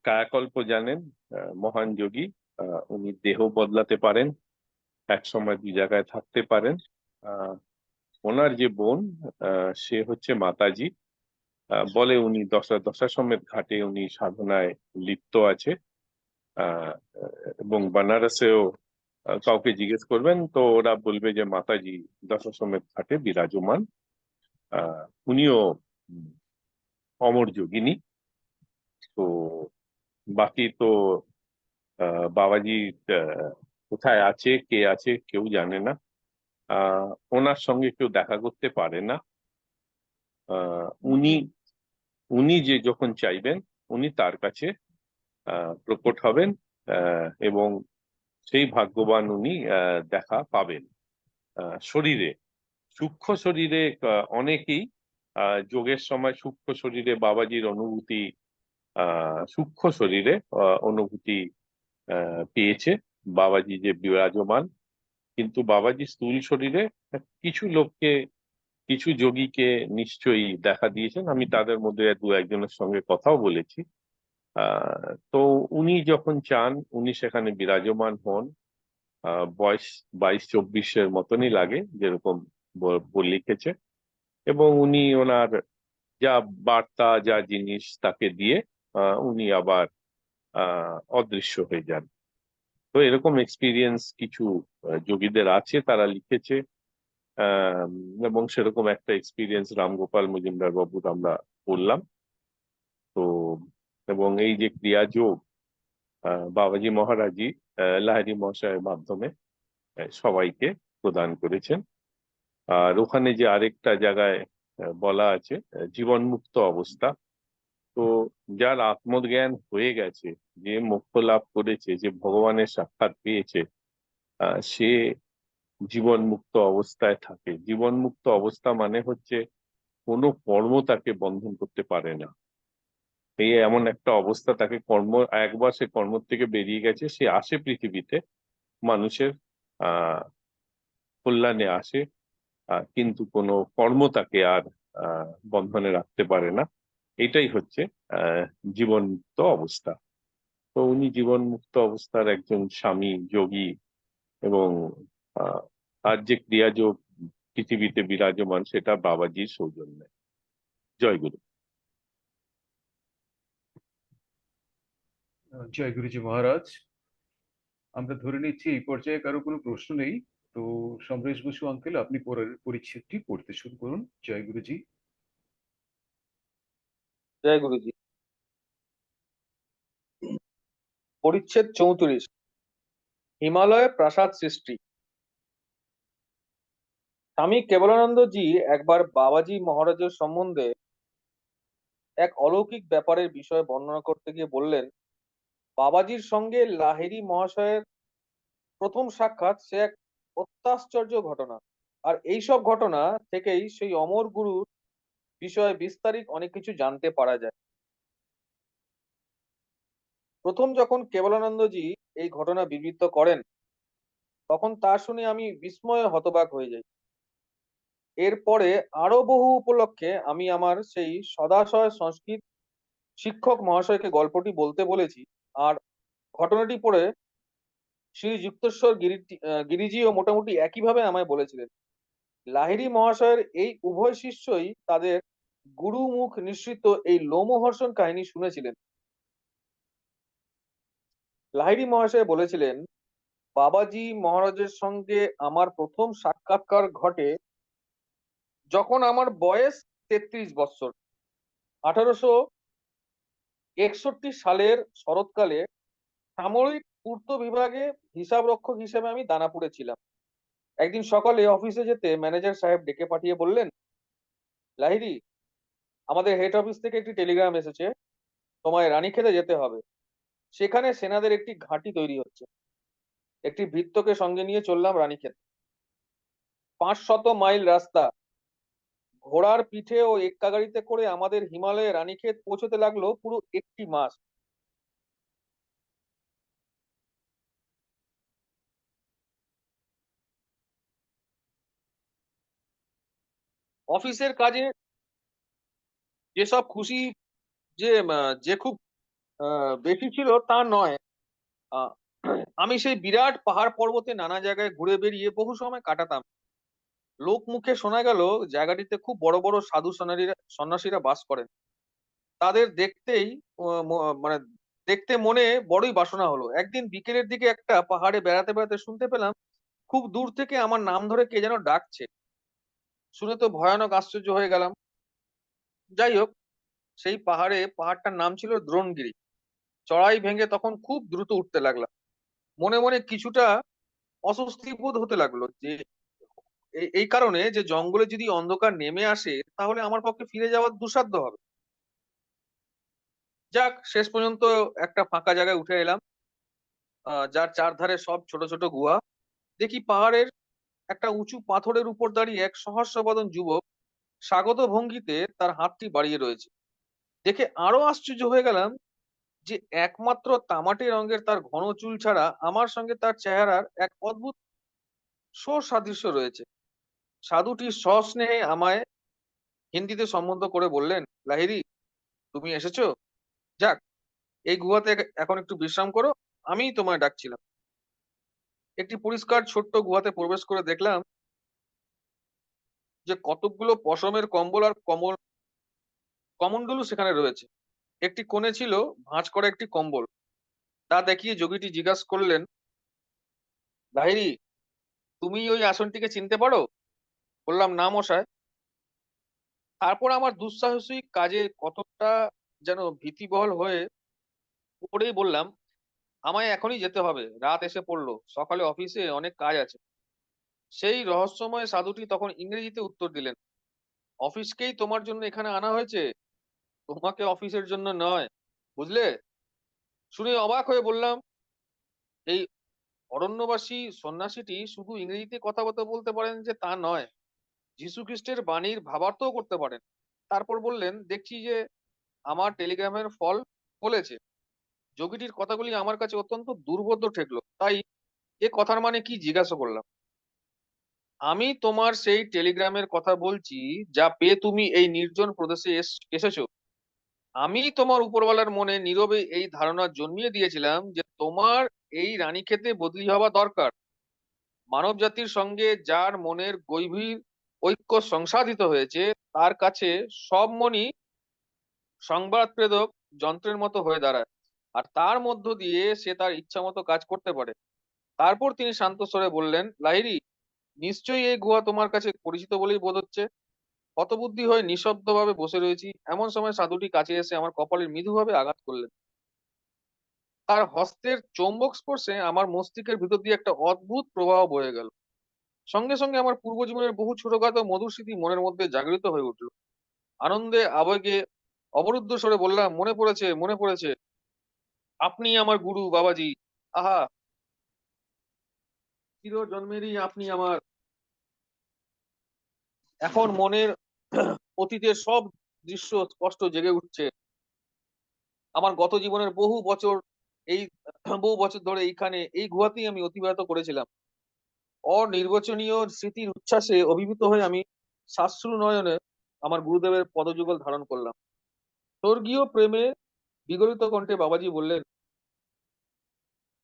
কায়াকল্প জানেন, মহান যোগী। উনি দেহ বদলাতে পারেন, এক সময় দুই জায়গায় থাকতে পারেন। আহ, ওনার যে বোন, সে হচ্ছে মাতাজি। বলে উনি দশাশ্বমেধ ঘাটে উনি সাধনায় লিপ্ত আছে। আহ, এবং বানারসেও কাউকে জিজ্ঞেস করবেন তো ওরা বলবে যে মাতাজি দশাশ্বমেধ ঘাটে বিরাজমান। আহ, উনিও উম, অমর যোগিনী। তো বাকি তো বাবাজি কোথায় আছে, কে আছে, কেউ জানে না। আহ ওনার সঙ্গে কেউ দেখা করতে পারে না। উনি উনি যে যখন চাইবেন উনি তার কাছে প্রকট হবেন, এবং সেই ভাগ্যবান উনি দেখা পাবেন। শরীরে, সূক্ষ্ম শরীরে অনেকেই যোগের সময় সূক্ষ্ম শরীরে বাবাজির অনুভূতি, সূক্ষ্ম শরীরে অনুভূতি পেয়েছে, বাবাজি যে বিরাজমান। কিন্তু বাবাজি স্থূল শরীরে কিছু লোককে, কিছু যোগীকে নিশ্চয়ই দেখা দিয়েছেন। আমি তাদের মধ্যে দু একজনের সঙ্গে কথাও বলেছি। তো উনি যখন চান উনি সেখানে বিরাজমান হন। বয়স 22-24-এর মতনই লাগে, যেরকম লিখেছে। এবং উনি ওনার যা বার্তা, যা জিনিস তাকে দিয়ে উনি আবার অদৃশ্য হয়ে যান। তো এরকম এক্সপিরিয়েন্স কিছু যোগীদের আছে, তারা লিখেছে। আহ, এবং সেরকম একটা এক্সপিরিয়েন্স রামগোপাল মজুমদার বাবুর আমরা বললাম। তো এবং এই যে ক্রিয়াযোগ বাবাজি মহারাজই লাহিড়ী মহাশয়ের মাধ্যমে সবাইকে প্রদান করেছেন। আর ওখানে যে আরেকটা জায়গায় বলা আছে জীবনমুক্ত অবস্থা। তো যার আত্মজ্ঞান হয়ে গেছে, যে মোক্ষ লাভ করেছে, যে ভগবানের সাক্ষাৎ পেয়েছে, সে জীবন মুক্ত অবস্থায় থাকে। জীবন মুক্ত অবস্থা মানে হচ্ছে কোনো কর্ম তাকে বন্ধন করতে পারে না। এই এমন একটা অবস্থা, তাকে কর্ম, একবার সে কর্ম থেকে বেরিয়ে গেছে, সে আসে পৃথিবীতে মানুষের আহ কল্যাণে আসে, কিন্তু কোনো কর্ম তাকে আর বন্ধনে রাখতে পারে না। এটাই হচ্ছে আহ জীবন মুক্ত অবস্থা। তো উনি জীবন মুক্ত অবস্থার একজন স্বামী যোগী, এবং আহ আর যে ক্রিয়াযোগ পৃথিবীতে বিরাজমান সেটা বাবাজির সৌজন্যে। জয় গুরু। জয় গুরুজি মহারাজ। আমরা ধরে নিচ্ছি এই পর্যায়ে কারো কোনো প্রশ্ন নেই। তো সমরেশ বসু আঙ্কেল, আপনি পরের পরিচ্ছেদটি পড়তে শুরু করুন। জয় গুরুজি। জয় গুরুজি। পরিচ্ছেদ 34, হিমালয়ে প্রাসাদ সৃষ্টি। স্বামী কেবলানন্দ জি একবার বাবাজি মহারাজের সম্বন্ধে এক অলৌকিক ব্যাপারের বিষয়ে বর্ণনা করতে গিয়ে বললেন, বাবাজির সঙ্গে লাহিড়ী মহাশয়ের প্রথম সাক্ষাৎ সে এক অত্যাশ্চর্য ঘটনা। আর এইসব ঘটনা থেকেই সেই অমর গুরুর বিষয়ে বিস্তারিত অনেক কিছু জানতে পারা যায়। প্রথম যখন কেবলানন্দজি এই ঘটনা বিবৃত করেন, তখন তা শুনে আমি বিস্ময়ে হতবাক হয়ে যাই। এরপরে আরো বহু উপলক্ষে আমি আমার সেই সদাশয় সংস্কৃত শিক্ষক মহাশয়কে গল্পটি বলতে বলেছি। আর ঘটনাটি পড়ে শ্রী যুক্তেশ্বর গিরিজিও মোটামুটি একইভাবে আমায় বলেছিলেন। লাহিড়ী মহাশয়ের এই উভয় শিষ্যই তাদের গুরু মুখ নিঃসৃত এই লোমহর্ষণ কাহিনী শুনেছিলেন। লাহিড়ী মহাশয় বলেছিলেন, বাবাজি মহারাজের সঙ্গে আমার প্রথম সাক্ষাৎকার ঘটে যখন আমার বয়স 33 বৎসর। 1861 সালের শরৎকালে সামরিক পূর্ত বিভাগে হিসাবরক্ষক হিসেবে আমি দানাপুরে ছিলাম। একদিন সকালে অফিসে যেতে ম্যানেজার সাহেব ডেকে পাঠিয়ে বললেন, লাহিড়ী, আমাদের হেড অফিস থেকে একটি টেলিগ্রাম এসেছে, তোমায় রানীক্ষেতে যেতে হবে। সেখানে সেনাদের একটি ঘাঁটি তৈরি হচ্ছে। একটি ভৃত্যকে সঙ্গে নিয়ে চললাম রানীক্ষেত। 500 মাইল রাস্তা, ঘোড়ার পিঠে ও এক্কা গাড়িতে করে আমাদের হিমালয়ে রানীক্ষেত পৌঁছতে লাগলো পুরো একটি মাস। অফিসের কাজে যেসব খুশি যে খুব বেশি ছিল তা নয়। আহ, আমি সেই বিরাট পাহাড় পর্বতে নানা জায়গায় ঘুরে বেরিয়ে বহু সময় কাটাতাম। লোক মুখে শোনা গেল জায়গাটিতে খুব বড় বড় সাধু সন্ন্যাসীরা বাস করেন। তাদের দেখতেই মানে দেখতে মনে বড়ই বাসনা হলো। একদিন বিকেলের দিকে একটা পাহাড়ে বেড়াতে বেড়াতে শুনতে পেলাম খুব দূর থেকে আমার নাম ধরে কে যেন ডাকছে। শুনে তো ভয়ানক আশ্চর্য হয়ে গেলাম। যাই হোক, সেই পাহাড়টার নাম ছিল দ্রোণগিরি। চড়াই ভেঙে তখন খুব দ্রুত উঠতে লাগলাম। মনে মনে কিছুটা অস্বস্তি বোধ হতে লাগলো, যে এই কারণে যে জঙ্গলে যদি অন্ধকার নেমে আসে তাহলে আমার পক্ষে ফিরে যাওয়া দুঃসাধ্য হবে। যাক, শেষ পর্যন্ত একটা ফাঁকা জায়গায় উঠে এলাম, যার চারধারে সব ছোট ছোট গুহা। দেখি পাহাড়ের একটা উঁচু পাথরের উপর দাঁড়িয়ে এক সহস্রবদন যুবক স্বাগত ভঙ্গিতে তার হাতটি বাড়িয়ে রয়েছে। দেখে আরো আশ্চর্য হয়ে গেলাম যে একমাত্র তামাটে রঙের তার ঘন চুল ছাড়া আমার সঙ্গে তার চেহারার এক অদ্ভুত সুসাদৃশ্য রয়েছে। সাধুটি সস্নেহে আমায় হিন্দিতে সম্বোধন করে বললেন, লাহিড়ী, তুমি এসেছো? যাক, এই গুহাতে এখন একটু বিশ্রাম করো, আমিই তোমায় ডাকছিলাম। একটি পরিষ্কার ছোট্ট গুহাতে প্রবেশ করে দেখলাম যে কতকগুলো পশমের কম্বল আর কমণ্ডলু সেখানে রয়েছে। একটি কোণে ছিল ভাঁজ করা একটি কম্বল। তা দেখিয়ে যোগীটি জিজ্ঞাসা করলেন, লাহিড়ী, তুমি ওই আসনটিকে চিনতে পারো? বললাম, না মশাই। তারপর আমার দুঃসাহসিক কাজে কতটা যেন ভীতিবহল হয়ে পড়েই বললাম, আমায় এখনই যেতে হবে, রাত এসে পড়লো, সকালে অফিসে অনেক কাজ আছে। সেই রহস্যময় সাধুটি তখন ইংরেজিতে উত্তর দিলেন, অফিসকেই তোমার জন্য এখানে আনা হয়েছে, তোমাকে অফিসের জন্য নয়, বুঝলে? শুনে অবাক হয়ে বললাম, এই অরণ্যবাসী সন্ন্যাসীটি শুধু ইংরেজিতে কথাবার্তা বলতে পারেন যে তা নয়, যীশু খ্রিস্টের বাণীর ভাবার্থও করতে পারেন। তারপর বললেন, দেখছি যে আমার টেলিগ্রামের ফল ফলেছে। যোগীটির কথাগুলি আমার কাছে অত্যন্ত দুর্বোধ্য ঠেকলো, তাই এ কথার মানে কি জিজ্ঞাসা করলাম। আমি তোমার সেই টেলিগ্রামের কথা বলছি, যা পেয়ে তুমি এই নির্জন প্রদেশে এসেছো। আমি তোমার উপরওয়ালার মনে নীরবে এই ধারণা জন্মিয়ে দিয়েছিলাম যে তোমার এই রানীক্ষেতে বদলি হওয়া দরকার। মানব জাতির সঙ্গে যার মনের গভীর ঐক্য সংসাধিত হয়েছে, তার কাছে সব মনই সংবাদ প্রেরক যন্ত্রের মতো হয়ে দাঁড়ায়, আর তার মধ্য দিয়ে সে তার ইচ্ছা মতো কাজ করতে পারে। তারপর তিনি শান্ত স্বরে বললেন, লাহিড়ী, নিশ্চয়ই এই গুহা তোমার কাছে পরিচিত বলেই বোধ হচ্ছে। হতবুদ্ধি হয়ে নিঃশব্দভাবে বসে রয়েছি, এমন সময় সাধুটি কাছে এসে আমার কপালে মৃদুভাবে আঘাত করলেন। তার হস্তের চৌম্বক স্পর্শে আমার মস্তিষ্কের ভিতর দিয়ে একটা অদ্ভুত প্রবাহ বয়ে গেল। সঙ্গে সঙ্গে আমার পূর্বজীবনের বহু ছোটখাটো মধুর স্মৃতি মনের মধ্যে জাগরিত হয়ে উঠল। আনন্দে আবেগে অবরুদ্ধ স্বরে বললাম, মনে পড়েছে, মনে পড়েছে, আপনি আমার গুরু বাবাজি। আহা, চির জন্মেরই আপনি আমার। এখন মনের অতীতের সব দৃশ্য স্পষ্ট জেগে উঠছে। আমার গত জীবনের এই বহু বছর ধরে এইখানে এই গুহাতেই আমি অতিবাহিত করেছিলাম। অনির্বচনীয় স্মৃতির উচ্ছ্বাসে অভিভূত হয়ে আমি সাশ্রু নয়নে আমার গুরুদেবের পদযুগল ধারণ করলাম। স্বর্গীয় প্রেমে বিগলিত কণ্ঠে বাবাজি বললেন,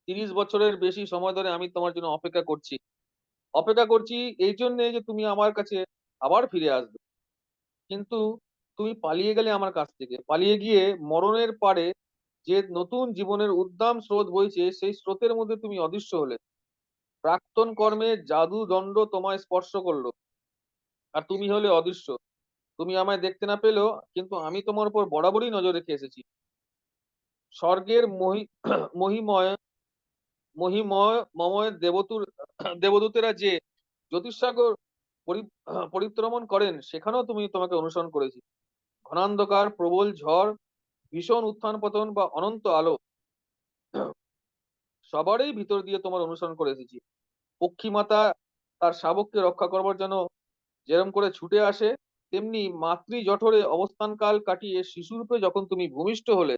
30 বছরের বেশি সময় ধরে আমি তোমার জন্য অপেক্ষা করছি। অপেক্ষা করছি এই জন্যে যে তুমি আমার কাছে আবার ফিরে আসবে। কিন্তু তুমি পালিয়ে গেলে আমার কাছ থেকে। পালিয়ে গিয়ে মরণের পাড়ে যে নতুন জীবনের উদ্দাম স্রোত বইছে, সেই স্রোতের মধ্যে তুমি অদৃশ্য হলে। প্রাক্তন কর্মে জাদু দণ্ড তোমায় স্পর্শ করলো, আর তুমি হলে অদৃশ্য। তুমি আমায় দেখতে না পেলেও কিন্তু আমি তোমার উপর বরাবরই নজর রেখে এসেছি। স্বর্গের মহিময় মময় দেবদূতেরা যে জ্যোতিষসাগর পরিভ্রমণ করেন, সেখানেও তোমাকে অনুসরণ করেছি। ঘনান্ধকার, প্রবল ঝড়, ভীষণ উত্থান পতন বা অনন্ত আলো, সবারই ভিতর দিয়ে তোমার অনুসরণ করে এসেছি। পক্ষীমাতা তার শাবককে রক্ষা করবার জন্য যেরম করে ছুটে আসে, তেমনি মাতৃ জঠরে অবস্থানকাল কাটিয়ে শিশুরূপে যখন তুমি ভূমিষ্ঠ হলে,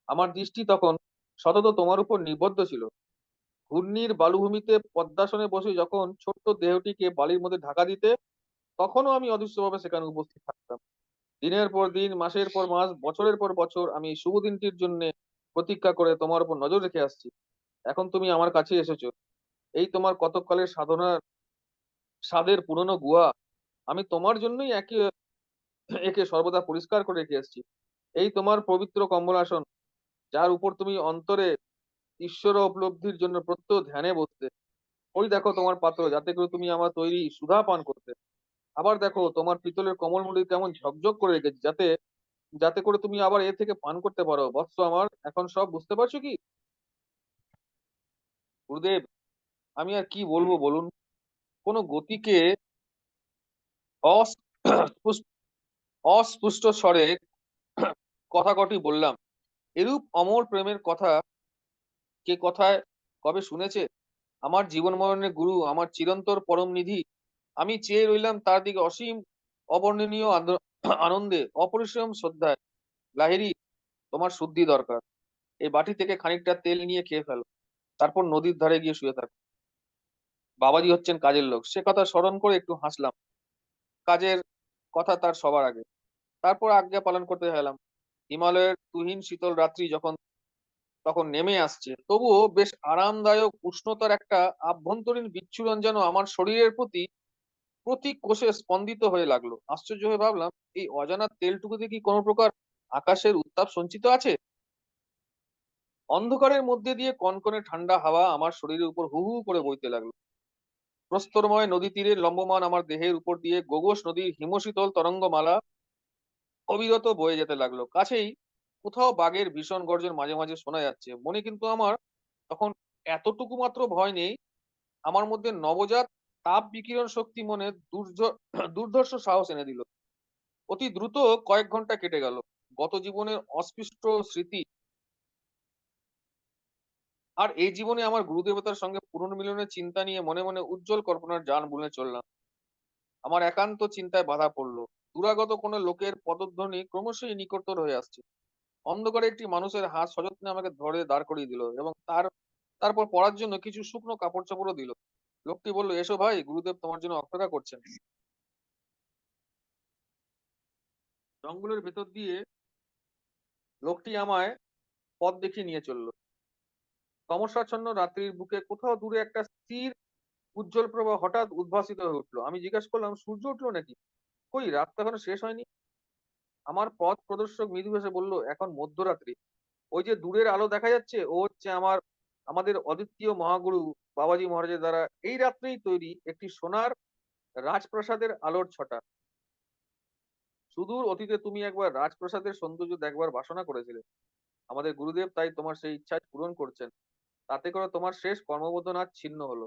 আমার দৃষ্টি তখন সতত তোমার উপর নিবদ্ধ ছিল। ঘূর্ণির বালুভূমিতে পদ্মাসনে বসে যখন ছোট্ট দেহটিকে বালির মধ্যে ঢাকা দিতে, তখনও আমি অদৃশ্যভাবে সেখানে উপস্থিত থাকতাম। দিনের পর দিন, মাসের পর মাস, বছরের পর বছর আমি এই শুভ দিনটির জন্য প্রতীক্ষা করে তোমার উপর নজর রেখে আসছি। এখন তুমি আমার কাছে এসেছো। এই তোমার কতকালের সাধনার স্বাদের পুরনো গুহা আমি তোমার জন্যই একে সর্বদা পরিষ্কার করে রেখে এসেছি। এই তোমার পবিত্র কমলাসন, যার উপর তুমি অন্তরে ঈশ্বর উপলব্ধির জন্য প্রত্যহ ধ্যানে বসতে। ওই দেখো তোমার পাত্র, যাতে করে তুমি আমার তৈরি সুধা পান করতে। আবার দেখো তোমার পিতলের কমলমুড়ি কেমন ঝকঝক করে রেখেছি, যাতে যাতে করে তুমি আবার এ থেকে পান করতে পারো। বৎস আমার, এখন সব বুঝতে পারছো কি? গুরুদেব, আমি আর কি বলবো বলুন। কোনো গতিকে অস্ফুট অস্পুষ্ট স্বরে কথা কটি বললাম। এরূপ অমর প্রেমের কথা কে কথায় কবে শুনেছে? আমার জীবন মরণের গুরু, আমার চিরন্তর পরম নিধি। আমি চেয়ে রইলাম তার দিকে অসীম অবর্ণনীয় আনন্দে, অপরিসীম শ্রদ্ধায়। লাহিড়ী, তোমার শুদ্ধি দরকার। এই বাটি থেকে খানিকটা তেল নিয়ে খেয়ে ফেলো, তারপর নদীর ধারে গিয়ে শুয়ে থাকো। বাবাজি হচ্ছেন কাজের লোক, সে কথা স্মরণ করে একটু হাসলাম। কাজের কথা তার সবার আগে। তারপর আজ্ঞা পালন করতে গেলাম। হিমালয়ের তুহিন শীতল রাত্রি যখন তখন নেমে আসছে, তবুও বেশ আরামদায়ক উষ্ণতার একটা আভ্যন্তরীণ বিচ্ছুরণ যেন আমার শরীরের প্রতি প্রতি কোষে স্পন্দিত হয়ে লাগলো। আশ্চর্য হয়ে ভাবলাম, এই অজানা তেলটুকুতে কি কোনো প্রকার আকাশের উত্তাপ সঞ্চিত আছে? অন্ধকারের মধ্যে দিয়ে কনকনে ঠান্ডা হাওয়া আমার শরীরের উপর হু হু করে বইতে লাগলো। প্রস্তরময় নদী তীরে লম্বমান আমার দেহের উপর দিয়ে গোগোস নদীর হিমশীতল তরঙ্গমালা অবিরত বয়ে যেতে লাগলো। কাছেই কোথাও বাঘের ভীষণ গর্জন মাঝে মাঝে শোনা যাচ্ছে। মনে কিন্তু আমার তখন এতটুকু মাত্র ভয় নেই। আমার মধ্যে নবজাত তাপ বিকিরণ শক্তি মনে দুর্ধর্ষ সাহস এনে দিল। অতি দ্রুত কয়েক ঘন্টা কেটে গেল। গত জীবনের অস্পৃষ্ট স্মৃতি আর এই জীবনে আমার গুরুদেবতার সঙ্গে পুনর্মিলনের চিন্তা নিয়ে মনে মনে উজ্জ্বল কল্পনার যান বুনে চললাম। আমার একান্ত চিন্তায় বাধা পড়লো। দূরাগত কোনো লোকের পদধ্বনি ক্রমশই নিকটতর হয়ে আসছে। অন্ধকারে একটি মানুষের হাত সযত্নে আমাকে ধরে দাঁড় করিয়ে দিল এবং তারপর পড়ার জন্য কিছু শুকনো কাপড় চাপড়ও দিল। লোকটি বলল, এসো ভাই, গুরুদেব তোমার জন্য অপেক্ষা করছেন। জঙ্গলের ভেতর দিয়ে লোকটি আমায় পথ দেখিয়ে নিয়ে চললো। তমসাচ্ছন্ন রাত্রির বুকে কোথাও দূরে একটা স্থির উজ্জ্বল প্রভা হঠাৎ উদ্ভাসিত হয়ে উঠলো। আমি জিজ্ঞাসা করলাম, সূর্য উঠলো নাকি? কই, রাত তো এখনো শেষ হয়নি। আমার পথ প্রদর্শক মৃদু হেসে বলল, এখন মধ্যরাত্রি। ওই যে দূরের আলো দেখা যাচ্ছে, ও হচ্ছে আমাদের অদ্বিতীয় মহাগুরু বাবাজি মহারাজের দ্বারা এই রাত্রেই তৈরি একটি সোনার রাজপ্রাসাদের আলোর ছটা। সুদূর অতীতে তুমি একবার রাজপ্রাসাদের সৌন্দর্য দেখবার বাসনা করেছিলে। আমাদের গুরুদেব তাই তোমার সেই ইচ্ছা পূরণ করছেন। তাতে করে তোমার শেষ কর্মবোধন আজ ছিন্ন হলো।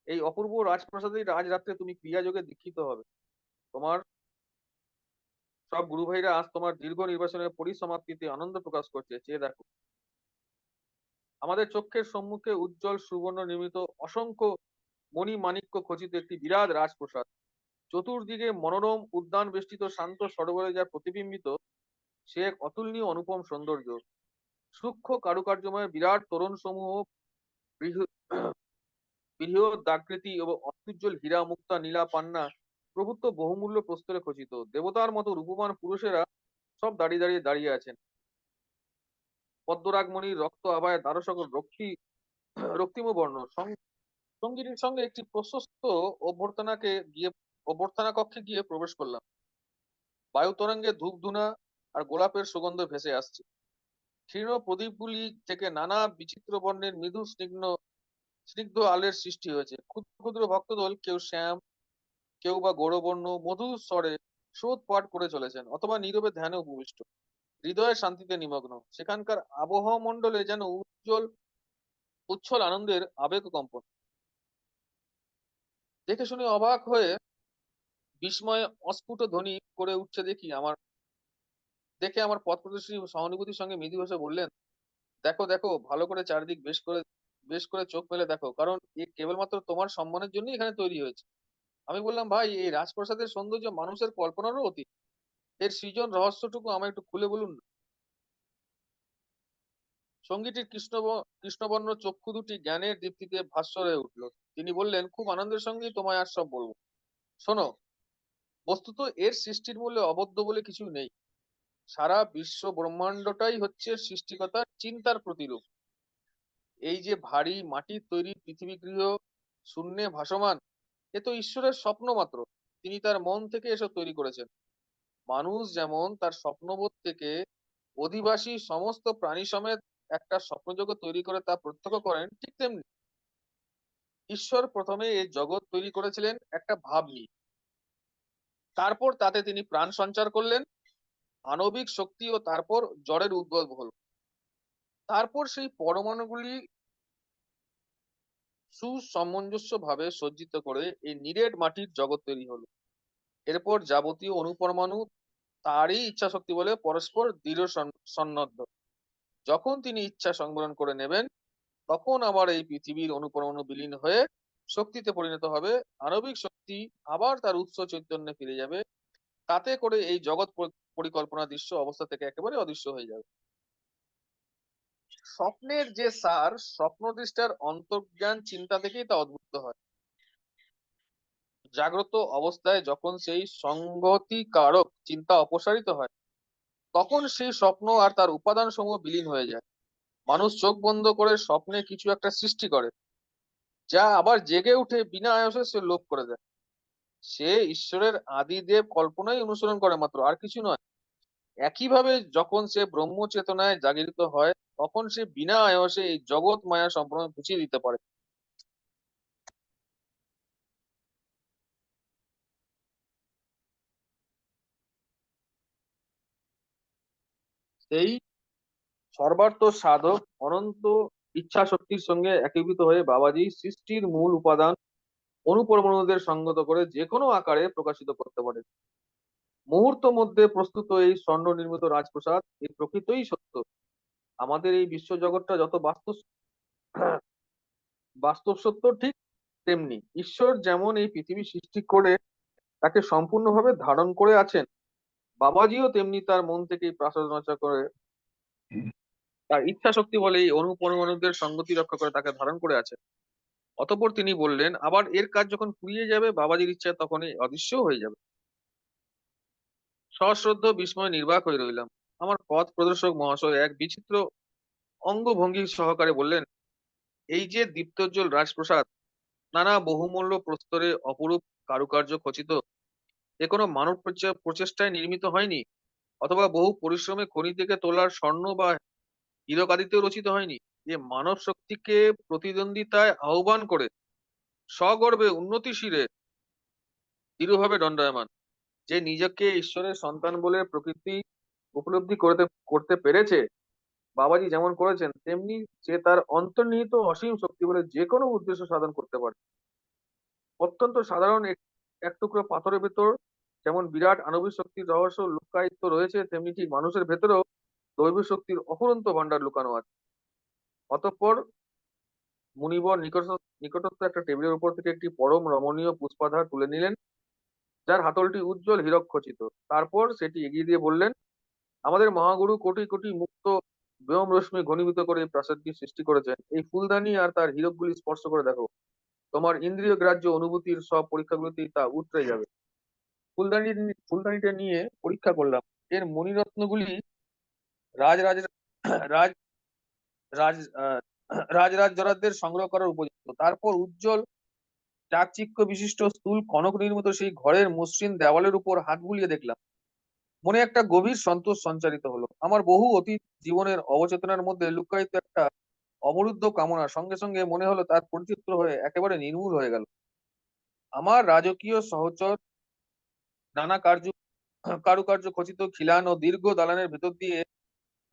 এই অপূর্ব রাজপ্রাসাদেই আজ রাত্রে তুমি ক্রিয়াযোগে দীক্ষিত হবে। তোমার সব গুরু ভাইরা আজ তোমার দীর্ঘ নির্বাসনের পরিসমাপ্তিতে আনন্দ প্রকাশ করছে, চেয়ে দেখো। আমাদের চোখের সম্মুখে উজ্জ্বল সুবর্ণ নির্মিত অসংখ্য মণি মাণিক্য খচিত একটি বিরাট রাজপ্রাসাদ। চতুর্দিকে মনোরম উদ্যান বেষ্টিত শান্ত সরোবরে যা প্রতিবিম্বিত, সে এক অতুলনীয় অনুপম সৌন্দর্য। সূক্ষ্ম কারুকার্যময় বিরাট তোরণ সমূহ, বৃহদাকৃতি এবং অত্যুজ্জ্বল হীরা মুক্তা নীলা পান্না প্রভুত্ব বহুমূল্য প্রস্তরে খচিত। দেবতার মতো রূপবান পুরুষেরা সব দাঁড়িয়ে আছেন। পদ্মরাগমণির রক্ত আভায় দারসকল রক্তিম বর্ণ। সঙ্গীটির সঙ্গে একটি প্রশস্ত অভ্যর্থনা কক্ষে গিয়ে প্রবেশ করলাম। বায়ু তরঙ্গে ধূপধুনা আর গোলাপের সুগন্ধ ভেসে আসছে। ক্ষীণ প্রদীপগুলি থেকে নানা বিচিত্র বর্ণের মৃদু স্নিগ্ধ স্নিগ্ধ আলের সৃষ্টি হয়েছে। ক্ষুদ্র ক্ষুদ্র ভক্তদল, কেউ শ্যাম, কেউ বা গৌরবর্ণ মধুর স্বরে স্রোত পাঠ করে চলেছেন, অথবা নীরবে ধ্যানে উপবিষ্ট, হৃদয়ের শান্তিতে নিমগ্ন। সেখানকার আবহাওয়া মণ্ডলে যেন উচ্ছল আনন্দের আবেগ কম্পন। দেখে শুনে অবাক হয়ে বিস্ময়ে অস্ফুট ধ্বনি করে উঠছে দেখে আমার পথ প্রদর্শনী সহানুভূতির সঙ্গে মৃদু হেসে বললেন, দেখো দেখো, ভালো করে চারিদিক বেশ করে চোখ মেলে দেখো, কারণ এ কেবলমাত্র তোমার সম্মানের জন্যই এখানে তৈরি হয়েছে। আমি বললাম, ভাই, এই রাজপ্রাসাদের সৌন্দর্য মানুষের কল্পনারও অতীত। এর সৃজন রহস্যটুকু আমায় একটু খুলে বলুন না। সঙ্গীটির কৃষ্ণবর্ণ চক্ষু দুটি জ্ঞানের দীপ্তিতে ভাস্বর হয়ে উঠল। তিনি বললেন, খুব আনন্দের সঙ্গেই তোমায় আর সব বলবো। শোনো, বস্তুত এর সৃষ্টির মূল্যে অবদ্ধ বলে কিছু নেই। সারা বিশ্ব ব্রহ্মাণ্ডটাই হচ্ছে সৃষ্টিকর্তার চিন্তার প্রতিরূপ। এই যে ভারী মাটির তৈরি পৃথিবী গৃহ শূন্যে ভাসমান, এ তো ঈশ্বরের স্বপ্ন মাত্র। তিনি তার মন থেকে এসব তৈরি করেছেন। মানুষ যেমন তার স্বপ্নবোধ থেকে অধিবাসী সমস্ত প্রাণী সমেত একটা স্বপ্নজগৎ তৈরি করে তা প্রত্যক্ষ করেন, ঠিক তেমনি ঈশ্বর প্রথমে এই জগৎ তৈরি করেছিলেন একটা ভাব নিয়ে। তারপর তাতে তিনি প্রাণ সঞ্চার করলেন, আণবিক শক্তি, ও তারপর জড়ের উদ্ভব হলো। তারপর সেই পরমাণুগুলি সুসামঞ্জস্য ভাবে সজ্জিত করে এই নিরেট মাটির জগৎ তৈরি হলো। এরপর যাবতীয় অনুপরমাণু তারই ইচ্ছা শক্তি বলে পরস্পর দৃঢ় সন্নদ্ধ। যখন তিনি ইচ্ছা সংবরণ করে নেবেন, তখন আবার এই পৃথিবীর অনুপরমাণু বিলীন হয়ে শক্তিতে পরিণত হবে। আণবিক শক্তি আবার তার উৎস চৈতন্যে ফিরে যাবে। তাতে করে এই জগৎ পরিকল্পনা দৃশ্য অবস্থা থেকে একেবারে অদৃশ্য হয়ে যাবে। স্বপ্নের যে সার, স্বপ্নদৃষ্টার অন্তর্জ্ঞান চিন্তা থেকেই তা উদ্ভূত হয়। জাগ্রত অবস্থায় যখন সেই সংগতিকারক চিন্তা অপসারিত হয়, তখন সেই স্বপ্ন আর তার উপাদান সমূহ বিলীন হয়ে যায়। মানুষ চোখ বন্ধ করে স্বপ্নে কিছু একটা সৃষ্টি করে, যা আবার জেগে উঠে বিনা আয়াসে সে লোপ করে দেয়। সে ঈশ্বরের আদিদেব কল্পনাই অনুসরণ করে মাত্র, আর কিছু নয়। একইভাবে যখন সে ব্রহ্ম চেতনায় জাগরিত হয়, তখন সে বিনা আয়াসে এই জগৎ মায়া সম্পূর্ণ ঘুচিয়ে দিতে পারে। সেই সর্বার্থ সাধক অনন্ত ইচ্ছা শক্তির সঙ্গে একীভূত হয়ে বাবাজি সৃষ্টির মূল উপাদান অনুপরমাণুদের সঙ্গত করে যে কোনো আকারে প্রকাশিত করতে পারে। মুহূর্ত মধ্যে প্রস্তুত এই স্বর্ণ নির্মিত রাজপ্রাসাদ এই প্রকৃতই সত্য। আমাদের এই বিশ্ব জগৎটা যত বাস্তব সত্য, ঠিক তেমনি ঈশ্বর যেমন এই পৃথিবী সৃষ্টি করে তাকে সম্পূর্ণভাবে ধারণ করে আছেন, বাবাজিও তেমনি তার মন থেকে এই প্রাসাদ রচনা করে তার ইচ্ছা শক্তি বলে এই অনুপরমাণুদের সঙ্গতি রক্ষা করে তাকে ধারণ করে আছেন। অতঃপর তিনি বললেন, আবার এর কাজ যখন ফুরিয়ে যাবে, বাবাজির ইচ্ছায় তখনই অদৃশ্য হয়ে যাবে। সশ্রদ্ধ বিস্ময় নির্বাক হয়ে রইলাম। আমার পথ প্রদর্শক মহাশয় এক বিচিত্র অঙ্গভঙ্গি সহকারে বললেন, এই যে দীপ্তোজ্জ্বল রাজপ্রাসাদ, নানা বহুমূল্য প্রস্তরে অপরূপ কারুকার্য খচিত, এ কোনো মানব প্রচেষ্টায় নির্মিত হয়নি, অথবা বহু পরিশ্রমে খনি থেকে তোলার স্বর্ণ বা হীরক আদিতেও রচিত হয়নি। এ মানব শক্তিকে প্রতিদ্বন্দ্বিতায় আহ্বান করে সগর্বে উন্নতিশীলে দৃঢ়ভাবে দণ্ডায়মান, যে নিজেকে ঈশ্বরের সন্তান বলে প্রকৃতি উপলব্ধি করতে করতে পেরেছে, বাবাজি যেমন করেছেন, তেমনি সে তার অন্তর্নিহিত অসীম শক্তি বলে যে কোনো উদ্দেশ্য সাধন করতে পারে। অত্যন্ত সাধারণ এক টুকরো পাথরের ভেতর যেমন বিরাট আণবিক শক্তির রহস্য লুকায়িত রয়েছে, তেমনি ঠিক মানুষের ভেতরেও দৈব শক্তির অফুরন্ত ভান্ডার লুকানো আছে। অতঃপর মুনিবর নিকটস্থ একটা টেবিলের উপর থেকে একটি পরম রমণীয় পুষ্পাধার তুলে নিলেন, যার হাতলটি উজ্জ্বল হীরক খচিত। তারপর সেটি এগিয়ে দিয়ে বললেন, আমাদের মহাগুরু কোটি কোটি মুক্ত ব্যোম রশ্মি ঘনীভূত করে এই প্রাসাদটি সৃষ্টি করেছেন। এই ফুলদানি আর তার হীরকগুলি স্পর্শ করে দেখো, তোমার ইন্দ্রিয় গ্রাহ্য অনুভূতির সব পরীক্ষাগুলোতেই তা উতরে যাবে। ফুলদানি ফুলদানিটা নিয়ে পরীক্ষা করলাম। এর মণিরত্নগুলি রাজ রাজ রাজ রাজ আহ, রাজরাজদের সংগ্রহ করার উপযুক্ত। তারপর উজ্জ্বল চাকচিক্য বিশিষ্ট স্থূল কনক নির্মিত সেই ঘরের মসৃণ দেওয়ালের উপর হাত বুলিয়ে দেখলাম। মনে একটা গভীর সন্তোষ সঞ্চারিত হলো। আমার বহু অতীত জীবনের অবচেতনার মধ্যে লুকায়িত একটা অবরুদ্ধ কামনা সঙ্গে সঙ্গে মনে হলো তার পরিচিত্র হয়ে একেবারে নির্মূল হয়ে গেল। আমার রাজকীয় সহচর নানা কারুকার্য খচিত খিলান ও দীর্ঘ দালানের ভেতর দিয়ে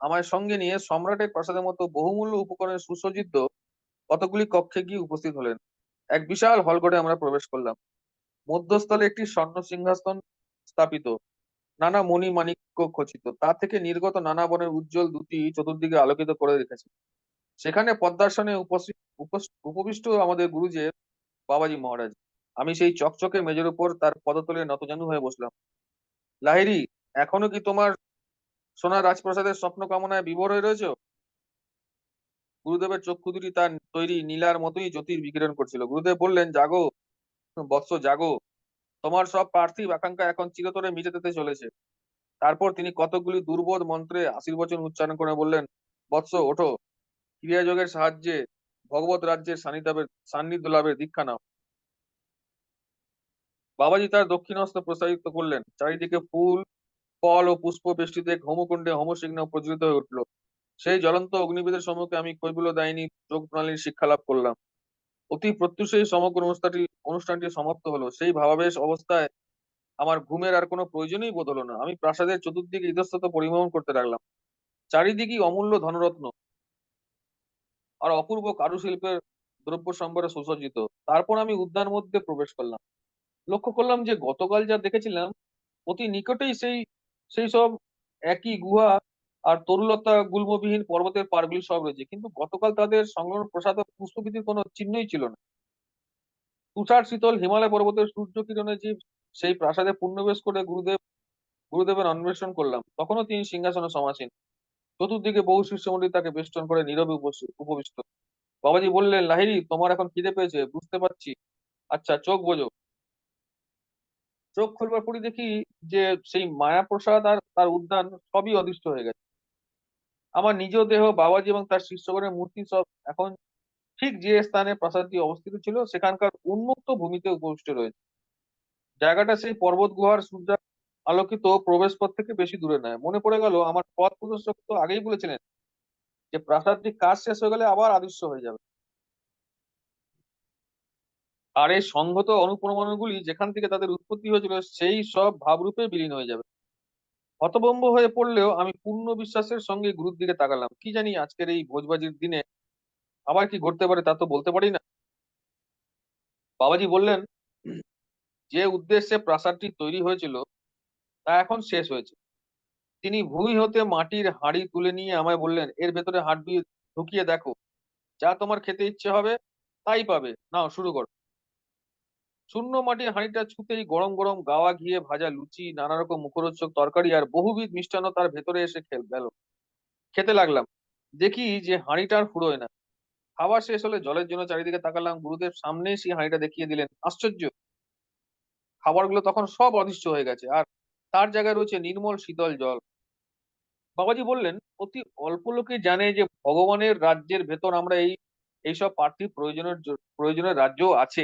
আমায় সঙ্গে নিয়ে সম্রাটের প্রাসাদের মতো বহুমূল্য উপকরণে সুসজ্জিত কতগুলি কক্ষে গিয়ে উপস্থিত হলেন। এক বিশাল হলঘরে আমরা প্রবেশ করলাম। মধ্যস্থলে একটি স্বর্ণ সিংহাসন স্থাপিত, নানা মণি মাণিক্য খচিত, তা থেকে নির্গত নানা বর্ণের উজ্জ্বল দুটি চতুর্দিকে আলোকিত করে রেখেছে। সেখানে পদ্মাসনে উপবিষ্ট আমাদের গুরুজি বাবাজি মহারাজ। আমি সেই চকচকে মেজের উপর তার পদতলে নতজানু হয়ে বসলাম। লাহিড়ী, এখনো কি তোমার সোনার রাজপ্রাসাদের স্বপ্ন কামনায় বিভোর হয়ে রয়েছে? গুরুদেবের চক্ষু দুটি তার তৈরি নীলার মতোই জ্যোতির বিকিরণ করছিল। গুরুদেব বললেন, জাগো বৎস, জাগো। তোমার সব পার্থিব আকাঙ্ক্ষা এখন চিরতরে মিটে যেতে চলেছে। তারপর তিনি কতকগুলি দুর্বোধ মন্ত্রে আশীর্বচন উচ্চারণ করে বললেন, বৎস, ওঠো। ক্রিয়াযোগের সাহায্যে ভগবত রাজ্যের সান্নিধ্য লাভের দীক্ষা নাও। বাবাজি তার দক্ষিণ হস্ত প্রসারিত করলেন। চারিদিকে ফুল, ফল ও পুষ্প বেষ্টিত এক হোমকুণ্ডে হোমচিহ্ন প্রজ্বলিত হয়ে উঠল। সেই জ্বলন্ত অগ্নিবেদের সম্মুখে আমি কৈবল্য দায়িনী যোগ প্রণালীর শিক্ষা লাভ করলাম। অতি প্রত্যুষেই সমগ্র অনুষ্ঠানটি সমাপ্ত হলো। সেই ভাবাবেশ অবস্থায় আমার ঘুমের আর কোনো প্রয়োজনই বোধ হলো না। আমি প্রাসাদের চতুর্দিকে ইতস্তত পরিভ্রমণ করতে লাগলাম। চারিদিকেই অমূল্য ধনরত্ন আর অপূর্ব কারুশিল্পের দ্রব্য সম্ভারে সুসজ্জিত। তারপর আমি উদ্যান মধ্যে প্রবেশ করলাম। লক্ষ্য করলাম যে গতকাল যা দেখেছিলাম অতি নিকটেই সেই সেই সব একই গুহা আর তরুলতা গুল্মবিহীন পর্বতের পাড়গুলি সব রয়েছে, কিন্তু গতকাল তাদের সংলগ্ন প্রসাদ ও পুষ্পবীতির কোনো চিহ্নই ছিল না। তুষার শীতল হিমালয় পর্বতের সূর্য কিরণে যে সেই প্রাসাদে পুনর্বেশ করে গুরুদেবের অন্বেষণ করলাম, তখনও তিনি সিংহাসনে সমাসীন। চতুর্দিকে বহু শিষ্যমন্ডলী তাকে বেষ্টন করে নীরবে উপবিষ্ট। বাবাজি বললেন, লাহিড়ী, তোমার এখন খিদে পেয়েছে বুঝতে পারছি। আচ্ছা, চোখ বোঝো। চোখ খুলবার পরই দেখি যে সেই মায়াপ্রসাদ আর তার উদ্যান সবই অদৃশ্য হয়ে গেছে। আমার নিজ দেহ, বাবাজি এবং তার শিষ্যগণের মূর্তি সব এখন ঠিক যে স্থানে প্রাসাদটি অবস্থিত ছিল সেখানকার উন্মুক্ত ভূমিতে উপবিষ্ট রয়েছে। জায়গাটা সেই পর্বত গুহার সূর্য আলোকিত প্রবেশপথ থেকে বেশি দূরে নয়। মনে পড়ে গেল আমার পথ প্রদর্শক তো আগেই বলেছিলেন যে প্রাসাদটি কাজ শেষ হয়ে গেলে আবার অদৃশ্য হয়ে যাবে। আর এই সংহত অনুপরমাণুগুলি যেখান থেকে তাদের উৎপত্তি হয়েছিল সেই সব ভাবরূপে বিলীন হয়ে যাবে। হতভম্ব হয়ে পড়লেও আমি পূর্ণ বিশ্বাসের সঙ্গে গুরুর দিকে তাকালাম। কি জানি আজকের এই ভোজবাজির দিনে আবার কি ঘটতে পারে তা তো বলতে পারি না। বাবাজি বললেন, যে উদ্দেশ্যে প্রাসাদটি তৈরি হয়েছিল তা এখন শেষ হয়েছে। তিনি ভুঁই হতে মাটির হাঁড়ি তুলে নিয়ে আমায় বললেন, এর ভেতরে হাত দিয়ে ঢুকিয়ে দেখো, যা তোমার খেতে ইচ্ছে হবে তাই পাবে, নাও শুরু করো। শূন্য মাটির হাঁড়িটা ছুতেই গরম গরম গাওয়া ঘিয়ে ভাজা লুচি, নানা রকম মুখরোচক তরকারি আর বহুবিধ মিষ্টান্ন তার ভেতরে এসে গেল। খেতে লাগলাম। দেখি যে হাঁড়িটা আর ফুরোয় না। খাবার শেষ হলে জলের জন্য চারিদিকে তাকালাম। গুরুদেব সামনে সেই হাঁড়িটা দেখিয়ে দিলেন। আশ্চর্য, খাবারগুলো তখন সব অদৃশ্য হয়ে গেছে আর তার জায়গায় রয়েছে নির্মল শীতল জল। বাবাজি বললেন, অতি অল্প লোকে জানে যে ভগবানের রাজ্যের ভেতর আমরা এইসব পার্থিব প্রয়োজনের রাজ্য আছে।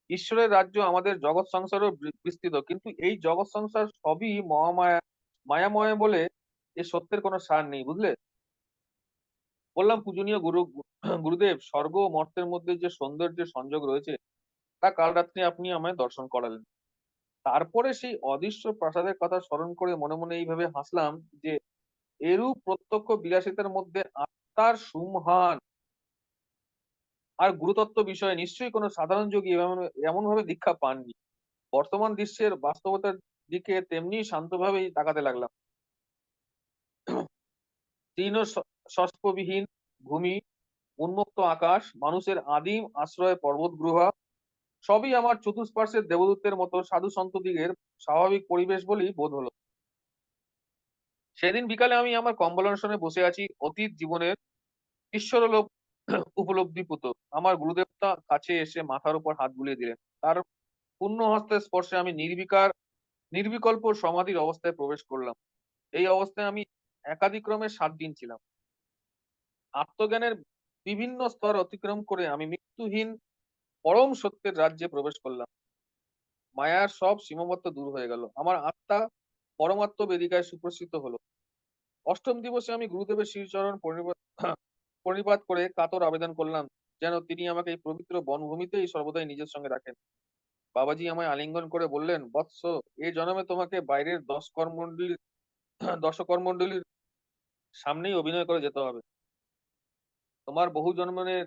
ঈশ্বরের রাজ্য আমাদের জগৎ সংসারও বিস্তৃত, কিন্তু এই জগৎ সংসার সবই মায়াময় বলে এ সত্যের কোনো সার নেই, বুঝলে। বললাম, পূজনীয় গুরুদেব, স্বর্গ ও মর্তের মধ্যে যে সৌন্দর্যের সংযোগ রয়েছে তা কাল রাত্রে আপনি আমায় দর্শন করালেন। তারপরে সেই অদৃশ্য প্রাসাদের কথা স্মরণ করে মনে মনে এইভাবে হাসলাম যে এরূপ প্রত্যক্ষ বিলাসিতার মধ্যে আত্মার সুমহান আর গুরুতত্ত্ব বিষয়ে নিশ্চয়ই কোনো সাধারণ যোগী এমন ভাবে দীক্ষা পাননি। বর্তমান দৃশ্যের বাস্তবতার দিকে তেমনি শান্তভাবেই তাকাতে লাগলাম। তৃণ শস্পবিহীন ভূমি, উন্মুক্ত আকাশ, মানুষের আদিম আশ্রয় পর্বত গুহা, সবই আমার চতুষ্পার্শ্বের দেবদূতের মতো সাধু সন্তদিগের স্বাভাবিক পরিবেশ বলেই বোধ হলো। সেদিন বিকালে আমি আমার কম্বল অনশনে বসে আছি, অতীত জীবনের ঈশ্বরলোক উপলব্ধিপুত। আমার গুরুদেবতা কাছে এসে মাথার উপর হাত বুলিয়ে দিলেন। তার পূর্ণ হস্তের স্পর্শে আমি নির্বিকল্প সমাধির অবস্থায় প্রবেশ করলাম। এই অবস্থায় আমি একাদিক্রমে 7 দিন ছিলাম। আত্মজ্ঞানের বিভিন্ন স্তর অতিক্রম করে আমি মৃত্যুহীন পরম সত্যের রাজ্যে প্রবেশ করলাম। মায়ার সব সীমাবদ্ধতা দূর হয়ে গেল। আমার আত্মা পরমাত্ম বেদিকায় সুপ্রসিদ্ধ হলো। অষ্টম দিবসে আমি গুরুদেবের শ্রীচরণ প্রণিপাত করে কাতর আবেদন করলাম যেন তিনি আমাকে এই পবিত্র বনভূমিতেই সর্বদাই নিজের সঙ্গে রাখেন। বাবাজি আমায় আলিঙ্গন করে বললেন, বৎস, এ জন্মে তোমাকে বাইরের দর্শকমণ্ডলীর সামনেই অভিনয় করে যেতে হবে। তোমার বহু জন্মের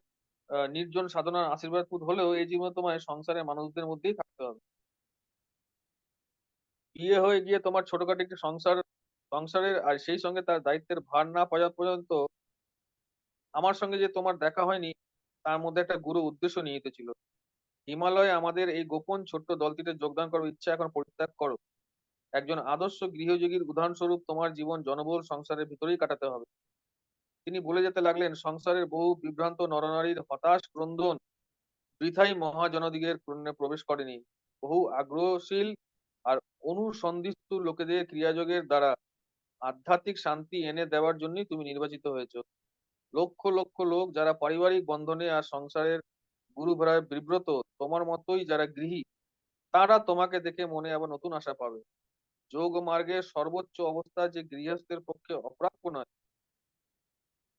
নির্জন সাধনার আশীর্বাদ পুত হলেও এই জীবনে তোমায় সংসারের মানুষদের মধ্যেই থাকতে হবে। বিয়ে হয়ে গিয়ে তোমার ছোটখাটো একটি সংসারের আর সেই সঙ্গে তার দায়িত্বের ভার না পাওয়া পর্যন্ত আমার সঙ্গে যে তোমার দেখা হয়নি, তার মধ্যে একটা গুরু উদ্দেশ্য নিহিত ছিল। হিমালয়ে আমাদের এই গোপন ছোট্ট দলটিতে যোগদান করার ইচ্ছা এখন পরিত্যাগ করো। একজন আদর্শ গৃহযোগীর উদাহরণস্বরূপ তোমার জীবন জনবহুল সংসারের ভিতরেই কাটাতে হবে। তিনি বলে যেতে লাগলেন, সংসারের বহু বিভ্রান্ত নরনারীর হতাশ ক্রন্দন বৃথাই মহাজনদিগের পুণ্যে প্রবেশ করেনি। বহু আগ্রহশীল আর অনুসন্ধিৎসু লোকেদের ক্রিয়াযোগের দ্বারা আধ্যাত্মিক শান্তি এনে দেওয়ার জন্যই তুমি নির্বাচিত হয়েছ। লক্ষ লক্ষ লোক যারা পারিবারিক বন্ধনে আর সংসারের গুরুভারায় বিব্রত, তোমার মতোই যারা গৃহী, তারা তোমাকে দেখে মনে আবার নতুন আশা পাবে। যোগ মার্গের সর্বোচ্চ অবস্থা যে গৃহস্থের পক্ষে অপ্রাপ্য নয়,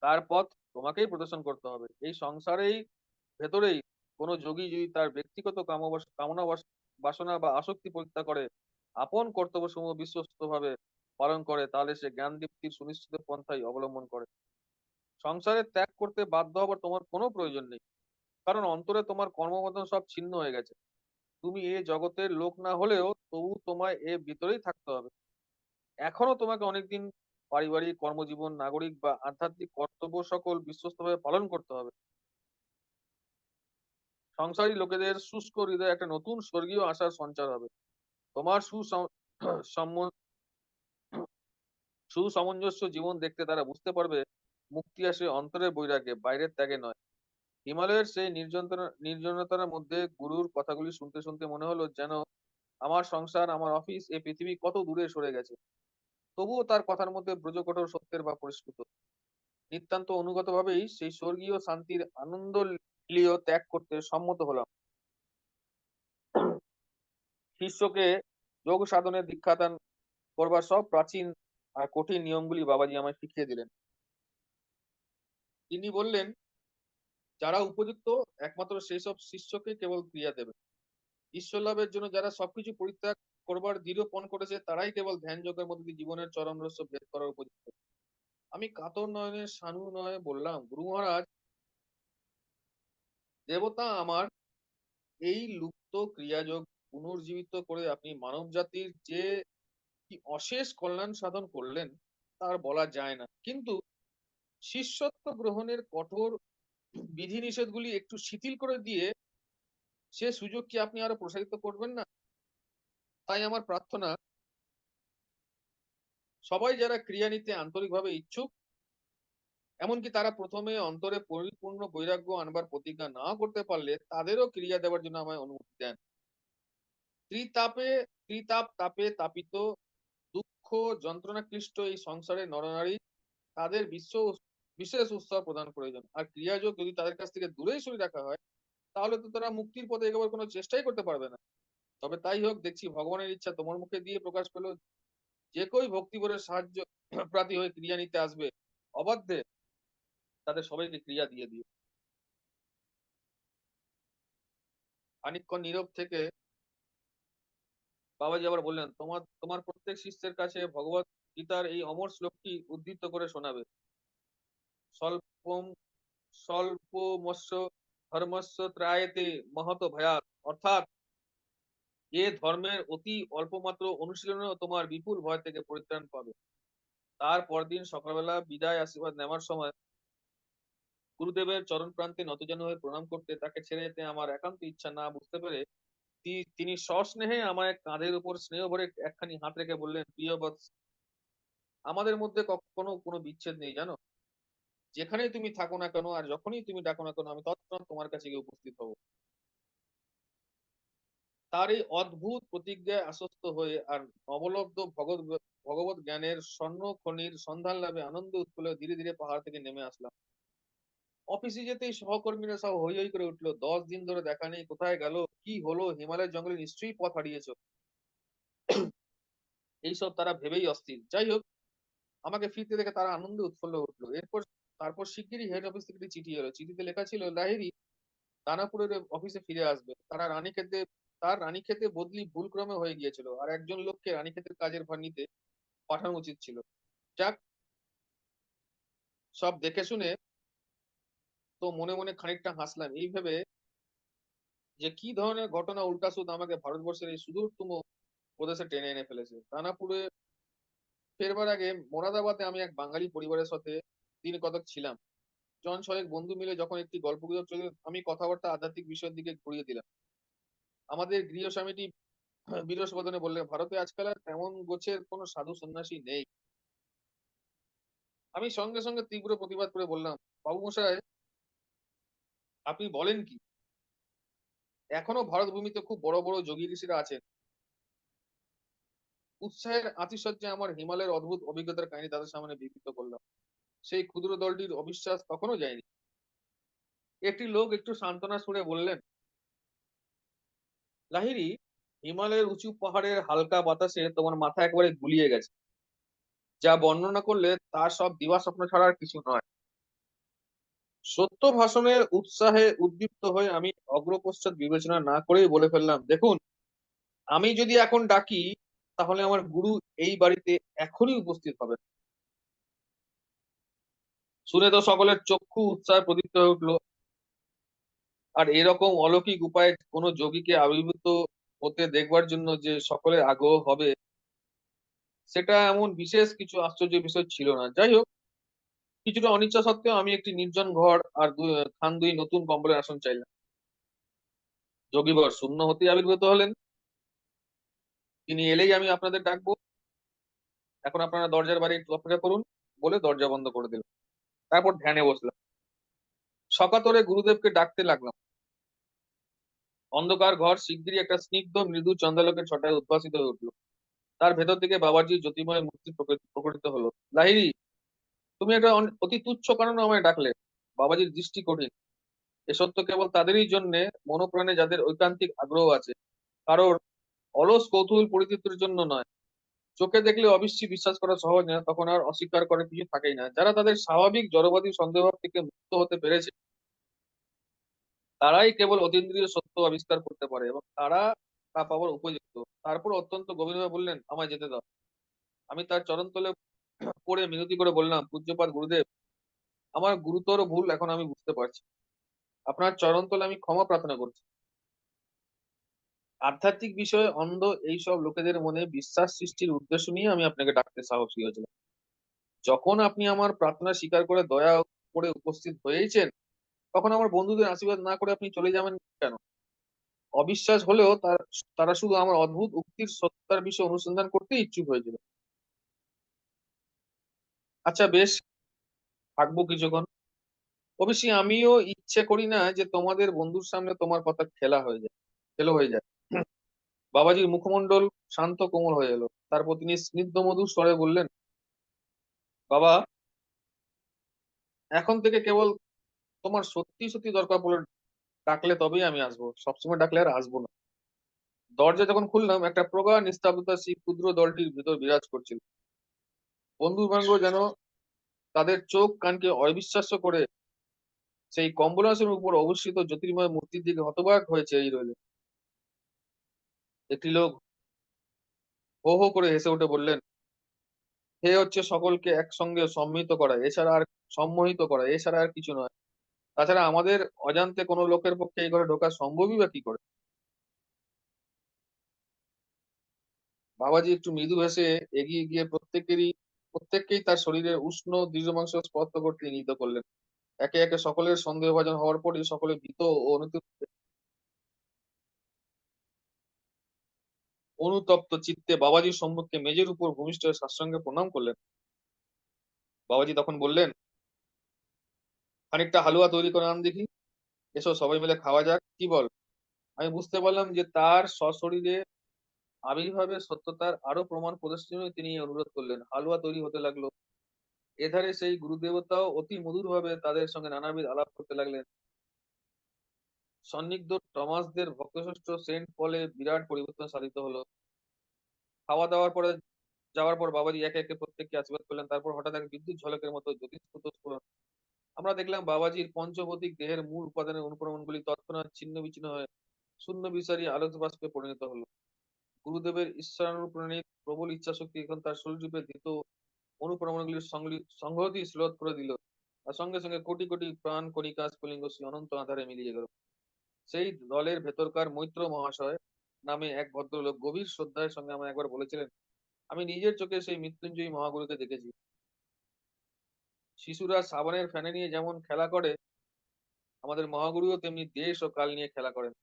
তার পথ তোমাকেই প্রদর্শন করতে হবে। এই সংসারেই ভেতরেই কোনো যোগী যদি তার ব্যক্তিগত কামনা বাসনা বা আসক্তি পরীক্ষা করে আপন কর্তব্য সমূহ বিশ্বস্ত ভাবে পালন করে, তাহলে সে জ্ঞান দীপ্তির সুনিশ্চিত পন্থাই অবলম্বন করে। সংসারে ত্যাগ করতে বাধ্য হবার তোমার কোনো প্রয়োজন নেই, কারণ অন্তরে তোমার কর্মবন্ধন সব ছিন্ন হয়ে গেছে। তুমি এ জগতের লোক না হলেও তবু তোমায় এর ভিতরেই থাকতে হবে। এখনো তোমাকে অনেকদিন পারিবারিক কর্মজীবন নাগরিক বা আধ্যাত্মিক কর্তব্য সকল বিশ্বস্তভাবে পালন করতে হবে। সংসারী লোকেদের শুষ্ক হৃদয়ে একটা নতুন স্বর্গীয় আশার সঞ্চার হবে। তোমার সম- সুসামঞ্জস্য জীবন দেখতে তারা বুঝতে পারবে মুক্তি আসে অন্তরের বৈরাগ্যে, বাইরের ত্যাগে নয়। হিমালয়ের সেই নির্জনতার মধ্যে গুরুর কথাগুলি শুনতে শুনতে মনে হলো যেন আমার সংসার, আমার অফিস, এই পৃথিবী কত দূরে সরে গেছে। তবুও তার কথার মধ্যে ব্রজকঠোর সত্যের ভাব পরিস্ফুট। নিতান্ত অনুগত ভাবেই সেই স্বর্গীয় শান্তির আনন্দ লিও ত্যাগ করতে সম্মত হলাম। শিষ্যকে যোগ সাধনে দীক্ষাদান করবার সব প্রাচীন আর কঠিন নিয়মগুলি বাবাজি আমায় শিখিয়ে দিলেন। তিনি বললেন, যারা উপযুক্ত একমাত্র সেই সব শিষ্যকে কেবল ক্রিয়া দেবে। ঈশ্বর লাভের জন্য যারা সবকিছু পরিত্যাগ করবার দৃঢ় পণ করেছে, তারাই কেবল ধ্যান যোগের মধ্যে দিয়ে জীবনের চরম রহস্য ভেদ করার উপযুক্ত। আমি কাতর নয়নে সানু নয় বললাম, গুরু মহারাজ, দেবতা আমার এই লুপ্ত ক্রিয়াযোগ পুনর্জীবিত করে আপনি মানব জাতির যে কি অশেষ কল্যাণ সাধন করলেন তার বলা যায় না, কিন্তু শিষ্যত্ব গ্রহণের কঠোর বিধিনিষেধগুলি একটু শিথিল করে দিয়ে সে সুযোগ কি আপনি আরো প্রসারিত করবেন না? তাই আমার প্রার্থনা, সবাই যারা ক্রিয়া নিতে আন্তরিকভাবে ইচ্ছুক, এমনকি তারা প্রথমে অন্তরে পরিপূর্ণ বৈরাগ্য আনবার প্রতিজ্ঞা না করতে পারলে, তাদেরও ক্রিয়া দেওয়ার জন্য আমায় অনুমতি দেন। ত্রিতাপে তাপে তাপিত দুঃখ যন্ত্রণা ক্লিষ্ট এই সংসারের নরনারী, তাদের বিশেষ উৎসাহ প্রদান প্রয়োজন। আর ক্রিয়াযোগ যদি তাদের কাছ থেকে দূরেই সরিয়ে রাখা হয়, তাহলে তো তারা মুক্তির পথে এগোবার কোনো চেষ্টাই করতে পারবে না। তবে তাই হোক, দেখছি ভগবানের ইচ্ছা তোমার মুখে দিয়ে প্রকাশ পেল, যে কেউ ভক্তিভরে সাহায্য প্রার্থী হয়ে ক্রিয়া নিতে আসবে, অবাধ্যে তাদের সবাইকে ক্রিয়া দিয়ে দিও। খানিকক্ষণ নীরব থেকে বাবাজি আবার বললেন, তোমার প্রত্যেক শিষ্যের কাছে ভগবত গীতার এই অমর শ্লোকটি উদ্ধৃত করে শোনাবে। স্বল্পম স্বল্পমস্য ধর্মস্য ত্রায়েতে মহত ভয়াত, অর্থাৎ যে ধর্মের অতি অল্প মাত্র অনুশীলনেও তোমার বিপুল ভয় থেকে পরিত্রাণ পাবে। তার পরদিন সকালবেলা বিদায় আশীর্বাদ নেওয়ার সময় গুরুদেবের চরণ প্রান্তে নতজানু হয়ে প্রণাম করতে তাকে ছেড়ে যেতে আমার একান্ত ইচ্ছা না বুঝতে পেরে তিনি সস্নেহে আমায় কাঁধের উপর স্নেহ ভরে একখানি হাত রেখে বললেন, প্রিয় বৎস, আমাদের মধ্যে কখনো কোনো বিচ্ছেদ নেই জানো। যেখানেই তুমি থাকো না কেন আর যখনই তুমি ডাকো না কেন, আমি তৎক্ষণাৎ তোমার কাছে গিয়ে উপস্থিত হব। তার এই অদ্ভুত প্রতিজ্ঞায় আশ্বস্ত হয়ে আর নবলব্ধ ভগবত জ্ঞানের স্বর্ণ খনির সন্ধান লাভে আনন্দ উৎফুল্ল ধীরে ধীরে পাহাড় থেকে নেমে আসলাম। অফিসে যেতেই সহকর্মীরা সব হই হই করে উঠলো, 10 দিন ধরে দেখা নেই, কোথায় গেল, কি হলো, হিমালয়ের জঙ্গলে নিশ্চয়ই পথ হারিয়েছ, এইসব তারা ভেবেই অস্থির। যাই হোক, আমাকে ফিরতে দেখে তারা আনন্দে উৎফুল্ল উঠলো। এরপর তারপর শিগগিরই হেড অফিস থেকে একটি চিঠি এলো। চিঠিতে লেখা ছিল, লাহিড়ী দানাপুরের অফিসে ফিরে আসবে। তার রানীক্ষেতে বদলি ভুলক্রমে হয়ে গিয়েছিল, আর একজন লোককে রানীক্ষেতের কাজের ভার নিতে পাঠানো উচিত ছিল। যাক, সব দেখে শুনে তো মনে মনে খানিকটা হাসলাম, এই ভেবে যে কি ধরনের ঘটনা উল্টাসুদ আমাকে ভারতবর্ষের এই সুদূরতম প্রদেশে টেনে এনে ফেলেছে। দানাপুরে ফেরবার আগে মোরাদাবাদে আমি এক বাঙালি পরিবারের সাথে দিন কতক ছিলাম। জন ছয়েক বন্ধু মিলে যখন একটি গল্পগুজব চলে, আমি কথাবার্তা আধ্যাত্মিক বিষয়ের দিকে ঘুরিয়ে দিলাম। আমাদের গৃহস্বামীটি বিরস বদনে বললেন, ভারতে আজকাল আর তেমন গোছের কোনো সাধু সন্ন্যাসী নেই। আমি সঙ্গে সঙ্গে তীব্র প্রতিবাদ করে বললাম, বাবু মশাই, আপনি বলেন কি? এখনো ভারত ভূমিতে খুব বড় বড় যোগী ঋষিরা আছেন। উৎসাহের আতিশয্যে আমার হিমালয়ের অদ্ভুত অভিজ্ঞতার কাহিনী তাদের সামনে বিবৃত করলাম। সেই ক্ষুদ্র দলটির অবিশ্বাস কখনো যায়নি। একটি লোক একটু সান্ত্বনা সুরে বললেন, লাহিড়ী, হিমালয়ের উঁচু পাহাড়ের হালকা বাতাসে তোমার মাথা একেবারে গুলিয়ে গেছে। যা বর্ণনা করলে তা সব দিবা স্বপ্ন ছাড়া আর কিছু নয়। সত্য ভাষণের উৎসাহে উদ্দীপ্ত হয়ে আমি অগ্রপশ্চাৎ বিবেচনা না করেই বলে ফেললাম, দেখুন, আমি যদি এখন ডাকি তাহলে আমার গুরু এই বাড়িতে এখনই উপস্থিত হবে। শুনে তো সকলের চক্ষু উৎসাহে প্রদীপ্ত হয়ে উঠলো। আর এরকম অলৌকিক উপায়ে কোনো যোগীকে আবির্ভূত হতে দেখবার জন্য যে সকলের আগ্রহ হবে, সেটা এমন বিশেষ কিছু আশ্চর্যের বিষয় ছিল না। যাই হোক, কিছুটা অনিচ্ছা সত্ত্বেও আমি একটি নির্জন ঘর আর দুই নতুন কম্বলের আসন চাইলাম। যোগীবর শূন্য হতেই আবির্ভূত হলেন। তিনি এলেই আমি আপনাদের ডাকবো। এখন আপনারা দরজার বাইরে একটু অপেক্ষা করুন, বলে দরজা বন্ধ করে দিল। তারপর ধ্যানে বসলাম। সকাতরে গুরুদেবকে ডাকতে লাগলাম। অন্ধকার ঘর শিগগিরই একটা স্নিগ্ধ মৃদু চন্দ্রালোকের ছটায় উদ্ভাসিত হয়ে উঠলো। তার ভেতর থেকে বাবাজির জ্যোতির্ময় মূর্তি প্রকটিত হলো। লাহিড়ী, তুমি একটা অতি তুচ্ছ কারণে আমায় ডাকলে। বাবাজির দৃষ্টি কঠিন। এ সত্য কেবল তাদেরই জন্য মনোপ্রাণে যাদের ঐকান্তিক আগ্রহ আছে, কারোর অলস কৌতূহল পরিতৃপ্তির জন্য নয়। চোখে দেখলে অবশ্যই বিশ্বাস করা সহজ না, তখন আর অস্বীকার করার কিছু থাকেই না। যারা তাদের স্বাভাবিক জড়বাদী সন্দেহ থেকে মুক্ত হতে পেরেছে, তারাই কেবল অতীন্দ্রিয় সত্য আবিষ্কার করতে পারে, এবং তারা তা পাওয়ার উপযুক্ত। তারপর অত্যন্ত গভীরভাবে বললেন, আমায় যেতে দাও। আমি তার চরণতলে পড়ে মিনতি করে বললাম, পূজ্যপাদ গুরুদেব, আমার গুরুতর ভুল এখন আমি বুঝতে পারছি। আপনার চরণতলে আমি ক্ষমা প্রার্থনা করছি। আধ্যাত্মিক বিষয়ে অন্ধ এইসব লোকেদের মনে বিশ্বাস সৃষ্টির উদ্দেশ্য নিয়ে আমি আপনাকে ডাকতে সাহসী হয়েছিলাম। যখন আপনি আমার প্রার্থনা স্বীকার করে দয়া করে উপস্থিত হয়েছেন, তখন আমার বন্ধুদের আশীর্বাদ না করে আপনি চলে যাবেন কেন? অবিশ্বাস হলেও তারা শুধু আমার অদ্ভুত উক্তির সত্যার বিষয়ে অনুসন্ধান করতে ইচ্ছুক হয়েছিল। আচ্ছা বেশ, থাকবো কিছুক্ষণ। অবশ্যই আমিও ইচ্ছে করি না যে তোমাদের বন্ধুর সামনে তোমার কথা খেলো হয়ে যায়। বাবাজির মুখমণ্ডল শান্ত কোমল হয়ে এলো। তারপর তিনি স্নিগ্ধ মধুর স্বরে বললেন, বাবা, এখন থেকে কেবল তোমার সত্যি সত্যি দরকার পড়লে ডাকলে তবেই আমি আসবো, সবসময় ডাকলে আর আসবো না। দরজা যখন খুললাম, একটা প্রগাঢ় নিস্তব্ধতা সেই ক্ষুদ্র দলটির ভিতর বিরাজ করছিল। বন্ধু বান্ধব যেন তাদের চোখ কানকে অবিশ্বাস্য করে সেই কম্বলাসনের উপর অবস্থিত জ্যোতির্ময় মূর্তির দিকে হতবাক হয়ে চেয়ে রইলেন। একটি লোক হো হো করে হেসে উঠে বললেন, হে হচ্ছে সকলকে একসঙ্গে সম্মোহিত করা, এছাড়া আর কিছু নয়। তাছাড়া আমাদের অজান্তে কোনো লোকের পক্ষে এই ঘরে ঢোকা সম্ভবই বা কি করে? বাবাজি একটু মৃদু হেসে এগিয়ে গিয়ে প্রত্যেককেই তার শরীরের উষ্ণ দৃঢ়মাংস স্পর্শ করতে নিহিত করলেন। একে একে সকলের সন্দেহভাজন হওয়ার পরই সকলে ভীত ও অনুতপ্ত চিত্তে বাবাজির সম্মুখে মেজের উপর ভূমিষ্ঠ হয়ে সাষ্টাঙ্গে প্রণাম করলেন। বাবাজি তখন বললেন, খানিকটা হালুয়া তৈরি করে আন দেখি। এসো সবাই মিলে খাওয়া যাক, কি বল? আমি বুঝতে পারলাম যে তার সশরীরে আবির্ভাবের সত্যতার আরো প্রমাণ প্রদর্শনের তিনি এই অনুরোধ করলেন। হালুয়া তৈরি হতে লাগলো। এধারে সেই গুরুদেবতাও অতি মধুর ভাবে তাদের সঙ্গে নানাবিধ আলাপ করতে লাগলেন। সন্নিগ্ধ টমাসদের ভক্তশ্রেষ্ঠ সেন্ট পলে বিরাট পরিবর্তন সাধিত হলো। খাওয়া দাওয়ার পরে যাওয়ার পর বাবাজি একে একে প্রত্যেককে আশীর্বাদ করলেন। তারপর হঠাৎ এক বিদ্যুৎ ঝলকের মতো জ্যোতিস্ফুত আমরা দেখলাম বাবাজির পঞ্চভৌতিক দেহের মূল উপাদানের অনুপ্রমাণগুলি তৎক্ষণাৎ ছিন্ন বিচ্ছিন্ন হয়ে শূন্য বিচারী আলোক বাষ্পে পরিণত হলো। গুরুদেবের ঈশ্বরানুপ্রাণিত প্রবল ইচ্ছাশক্তি এখন তার শরীররূপে ধৃত অনুপ্রমাণগুলির সংহতি শ্রোধ করে দিল। আর সঙ্গে সঙ্গে কোটি কোটি প্রাণ কণিকা স্ফুলিঙ্গ সেই অনন্ত আধারে মিলিয়ে গেল। সেই দলের ভেতরকার মৈত্র মহাশয় নামে এক ভদ্রলোক গভীর শ্রদ্ধার সঙ্গে আমায় একবার বলেছিলেন, আমি নিজের চোখে সেই মৃত্যুঞ্জয়ী মহাগুরুকে দেখেছি। শিশুরা সাবানের ফ্যানে নিয়ে যেমন খেলা করে, আমাদের মহাগুরুও তেমনি দেশ ও কাল নিয়ে খেলা করেন।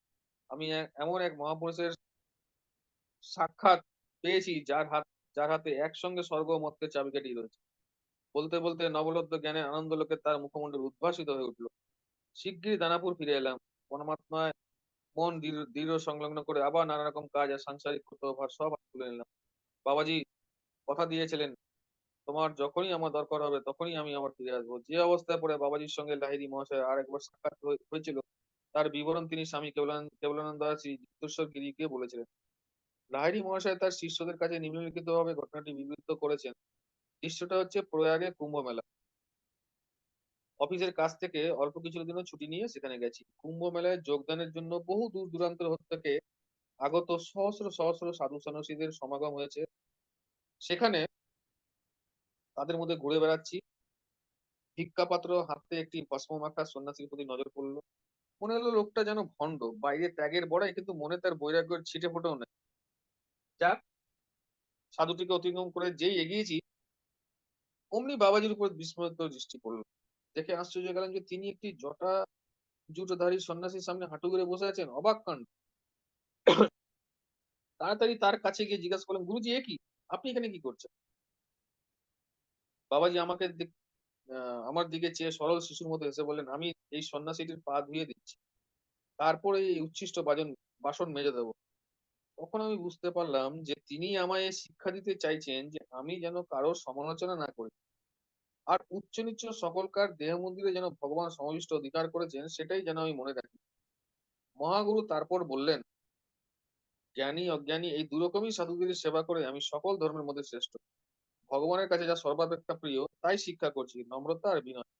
আমি এমন এক মহাপুরুষের সাক্ষাৎ পেয়েছি যার হাতে একসঙ্গে স্বর্গ ও মর্তের চাবিকাঠি রয়েছে। বলতে বলতে নবলব্ধ জ্ঞানের আনন্দলোকে তার মুখমণ্ডল উদ্ভাসিত হয়ে উঠল। শিগগিরই দানাপুর ফিরে এলাম। পরমাত্মায় মন দৃঢ় দৃঢ় সংলগ্ন করে আবার নানা রকম কাজ আর সাংসারিক কর্তব্যভার সব হাতে তুলে নিলাম। বাবাজি কথা দিয়েছিলেন, তোমার যখনই আমার দরকার হবে তখনই আমি আবার ফিরে আসবো। যে অবস্থায় পরে বাবাজির সঙ্গে লাহিড়ী মহাশয় আর একবার সাক্ষাৎ হয়েছিল, তার বিবরণ তিনি স্বামী কেবলানন্দ শ্রী যুক্তেশ্বর গিরিকে বলেছিলেন। লাহিড়ী মহাশয় তার শিষ্যদের কাছে নিম্নলিখিত ভাবে ঘটনাটি বিবৃত করেছেন। দৃশ্যটা হচ্ছে প্রয়াগে কুম্ভ মেলা। অফিসের কাছ থেকে অল্প কিছুর জন্য ছুটি নিয়ে সেখানে গেছি। কুম্ভ মেলায় যোগদানের জন্য বহু দূর দূরান্ত থেকে আগত সহস্র সহস্র সাধু সন্ন্যাসীদের সমাগম হয়েছে। সেখানে তাদের মধ্যে ঘুরে বেড়াচ্ছি। ভিক্ষাপাত্র হাতে একটি ভস্ম মাখা সন্ন্যাসীর প্রতি নজর পড়লো। মনে হলো লোকটা যেন ভণ্ড, বাইরে ত্যাগের বড়াই, কিন্তু মনে তার বৈরাগ্যের ছিটে ফোটেও নেই। যাক, সাধুটিকে অতিক্রম করে যেই এগিয়েছি, অমনি বাবাজির উপর বিস্ময়িত দৃষ্টি পড়লো। দেখে আশ্চর্য গেলাম যে তিনি একটি জটা জুটোধারী সন্ন্যাসীর সামনে হাঁটু গেড়ে বসে আছেন। অবাক কাণ্ড। তাড়াতাড়ি তার কাছে গিয়ে জিজ্ঞাসা করলাম, গুরুজি এ কি? আপনি এখানে কি করছেন? বাবাজি আমার দিকে চেয়ে সরল শিশুর মতো এসে বললেন, আমি এই সন্ন্যাসীটির পা ধুয়ে দিচ্ছি, তারপরে এই উচ্ছিষ্ট বাসন মেজে দেবো। তখন আমি বুঝতে পারলাম যে তিনি আমায় এ শিক্ষা দিতে চাইছেন যে আমি যেন কারোর সমালোচনা না করি, আর উচ্চ নিচ্চ সকলকার দেহ মন্দিরে যেন ভগবান সমাবিষ্ট অধিকার করেছেন সেটাই যেন আমি মনে রাখি। মহাগুরু তারপর বললেন, জ্ঞানী অজ্ঞানী এই দুরকমই সাধুদের সেবা করে আমি সকল ধর্মের মধ্যে শ্রেষ্ঠ। ভগবানের কাছে যা সর্বাপেক্ষা প্রিয় তাই শিক্ষা করছি, নম্রতা আর বিনয়।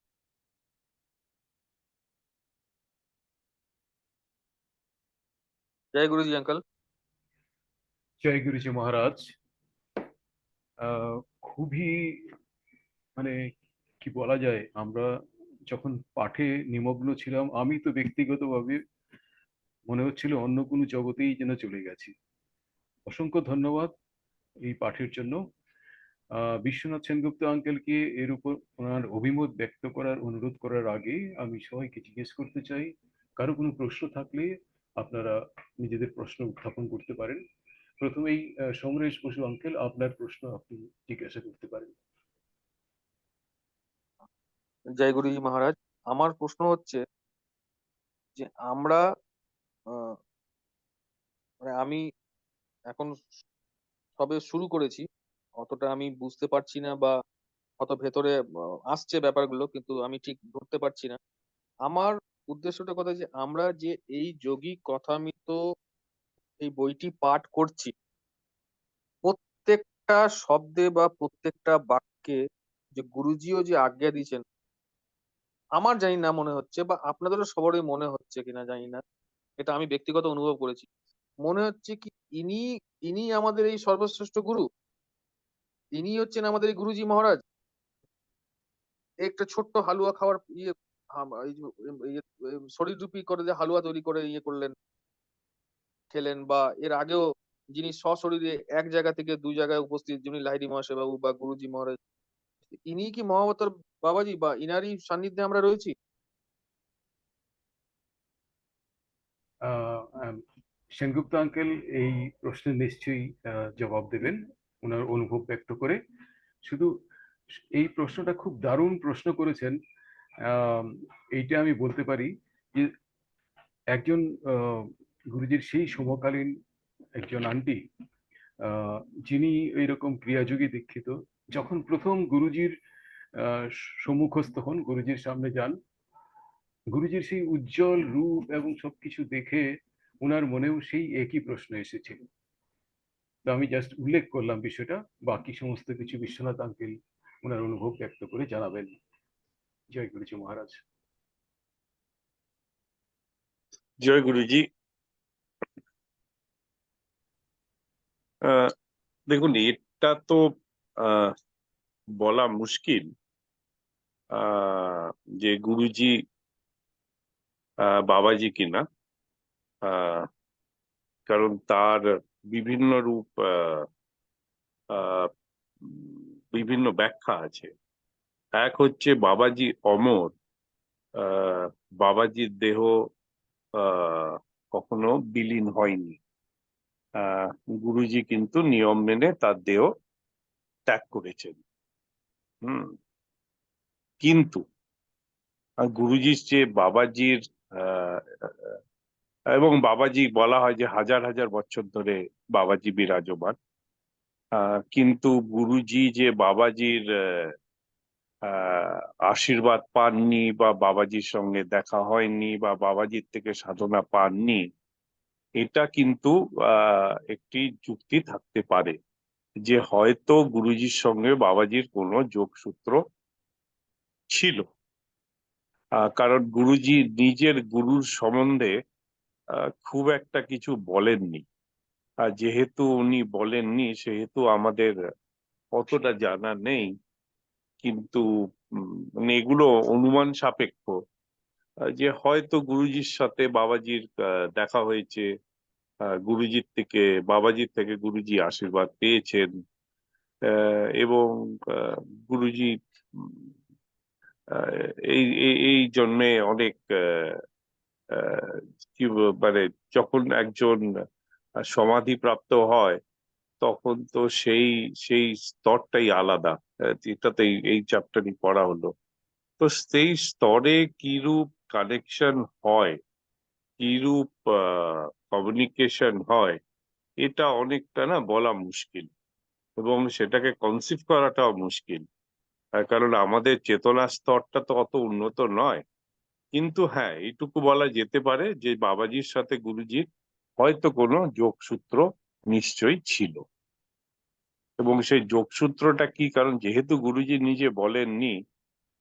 জয় গুরুজি আঙ্কল। জয় গুরুজি মহারাজ। খুবই মানে কি বলা যায়, আমরা যখন পাঠে নিমগ্ন ছিলাম, আমি তো ব্যক্তিগতভাবে মনে হচ্ছিল অন্য কোনো জগতেই যেন চলে গেছি। অসংখ্য ধন্যবাদ এই পাঠের জন্য। বিশ্বনাথ সেনগুপ্ত আঙ্কেলকে এর উপর ওনার অভিমত ব্যক্ত করার অনুরোধ করার আগে আমি সবাইকে জিজ্ঞেস করতে চাই, কারো কোনো প্রশ্ন থাকলে আপনারা নিজেদের প্রশ্ন উত্থাপন করতে পারেন। প্রথমেই সমরেশ বসু আঙ্কেল, আপনার প্রশ্ন আপনি জিজ্ঞাসা করতে পারেন। জয় গুরুজি মহারাজ। আমার প্রশ্ন হচ্ছে যে আমরা আহ, মানে আমি এখন সবে শুরু করেছি, অতটা আমি বুঝতে পারছি না বা অত ভেতরে আসছে ব্যাপারগুলো, কিন্তু আমি ঠিক ধরতে পারছি না। আমার উদ্দেশ্যটা কথা যে আমরা যে এই যোগী কথামৃত এই বইটি পাঠ করছি, প্রত্যেকটা শব্দে বা প্রত্যেকটা বাক্যে যে গুরুজিও যে আজ্ঞা দিয়েছেন, আমার জানি না মনে হচ্ছে, বা আপনাদেরও সবারই মনে হচ্ছে কিনা জানি না, এটা আমি ব্যক্তিগত অনুভব করেছি, মনে হচ্ছে কি ইনি ইনি আমাদের এই সর্বশ্রেষ্ঠ গুরু, ইনি হচ্ছেন আমাদের এই গুরুজি মহারাজ। একটা ছোট্ট হালুয়া খাওয়ার এই যে শরীররূপী করে যে হালুয়া তৈরি করে করলেন, খেলেন, বা এর আগেও যিনি সশরীরে এক জায়গা থেকে দুই জায়গায় উপস্থিত, যিনি লাহিড়ী মহাশয় বাবু বা গুরুজি মহারাজ, ইনি কি মহাবতার বাবাজি, বা ইনারই সান্নিধ্যে আমরা রয়েছি? আহ, আম, সেনগুপ্ত আঙ্কেল এই প্রশ্নের নিশ্চয়ই জবাব দেবেন ওনার অনুভব ব্যক্ত করে। শুধু এই প্রশ্নটা খুব দারুণ প্রশ্ন করেছেন। আম, এইটা আমি বলতে পারি যে একজন গুরুজির সেই সমকালীন একজন আন্টি, আহ, যিনি এইরকম ক্রিয়াযোগী দীক্ষিত, যখন প্রথম গুরুজির আহ, সম্মুখস্থ হন, গুরুজির সামনে যান, গুরুজির সেই উজ্জ্বল রূপ এবং সবকিছু দেখে ওনার মনেও সেই একই প্রশ্ন এসেছিল। তো আমি জাস্ট উল্লেখ করলাম বিষয়টা, বাকি সমস্ত কিছু বিশ্বনাথ আঙ্কেল ওনার অনুভব ব্যক্ত করে জানাবেন। জয় গুরুজি মহারাজ। জয় গুরুজি। দেখুন, এটা তো আহ, বলা মুশকিল আহ, যে গুরুজি বাবাজি কিনা। আহ, কারণ তার বিভিন্ন রূপ, আহ, বিভিন্ন ব্যাখ্যা আছে। এক হচ্ছে বাবাজি অমর, আহ, বাবাজির দেহ আহ, কখনো বিলীন হয়নি। আহ, গুরুজি কিন্তু নিয়ম মেনে তার দেহ ত্যাগ করেছেন। হুম। কিন্তু গুরুজির যে বাবাজির আহ, এবং বাবাজি বলা হয় যে হাজার হাজার বছর ধরে বাবাজি বিরাজমান। কিন্তু গুরুজি যে বাবাজির আহ, আশীর্বাদ পাননি, বা বাবাজির সঙ্গে দেখা হয়নি, বা বাবাজির থেকে সাধনা পাননি, এটা কিন্তু একটি যুক্তি থাকতে পারে যে হয়তো গুরুজির সঙ্গে বাবাজির কোনো যোগসূত্র ছিল। কারণ গুরুজি নিজের গুরুর সম্বন্ধে খুব একটা কিছু বলেননি। আর যেহেতু উনি বলেননি, সেহেতু আমাদের অতটা জানা নেই। কিন্তু মানে এগুলো অনুমান সাপেক্ষ, যে হয়তো গুরুজির সাথে বাবাজির দেখা হয়েছে, গুরুজির থেকে বাবাজির থেকে গুরুজি আশীর্বাদ পেয়েছেন, এবং গুরুজি উম, এই এই এই জন্যে অনেক আহ, মানে যখন একজন সমাধিপ্রাপ্ত হয়, তখন তো সেই সেই স্তরটাই আলাদা। এটাতে এই চ্যাপ্টারই পড়া হলো। তো সেই স্তরে কিরূপ কানেকশন হয়, কিরূপ কমিউনিকেশন হয়, এটা অনেকটা না বলা মুশকিল, এবং সেটাকে কনসিভ করাটাও মুশকিল। কারণ আমাদের চেতনা স্তরটা তো অত উন্নত নয়। কিন্তু হ্যাঁ, এইটুকু বলা যেতে পারে যে বাবাজির সাথে গুরুজির হয়তো কোনো যোগসূত্র নিশ্চয়ই ছিল। এবং সেই যোগসূত্রটা কি, কারণ যেহেতু গুরুজি নিজে বলেননি,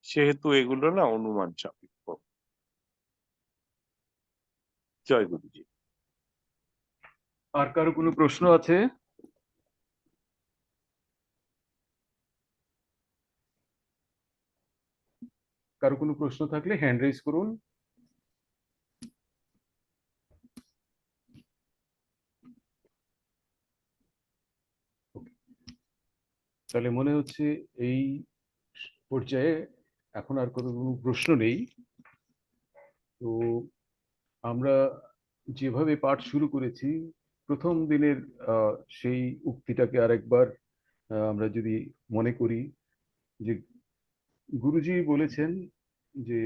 সেহেতু এগুলো না অনুমান সাপেক্ষ। জয় গুরুজি। আর কারো কোনো প্রশ্ন আছে? কারো কোনো প্রশ্ন থাকলে হ্যান্ড রেজ করুন। তাহলে মনে হচ্ছে এই পর্যায়ে এখন আর কোনো প্রশ্ন নেই। তো আমরা যেভাবে পাঠ শুরু করেছি, প্রথম দিনের সেই উক্তিটাকে আরেকবার আমরা যদি মনে করি, যে গুরুজি বলেছেন যে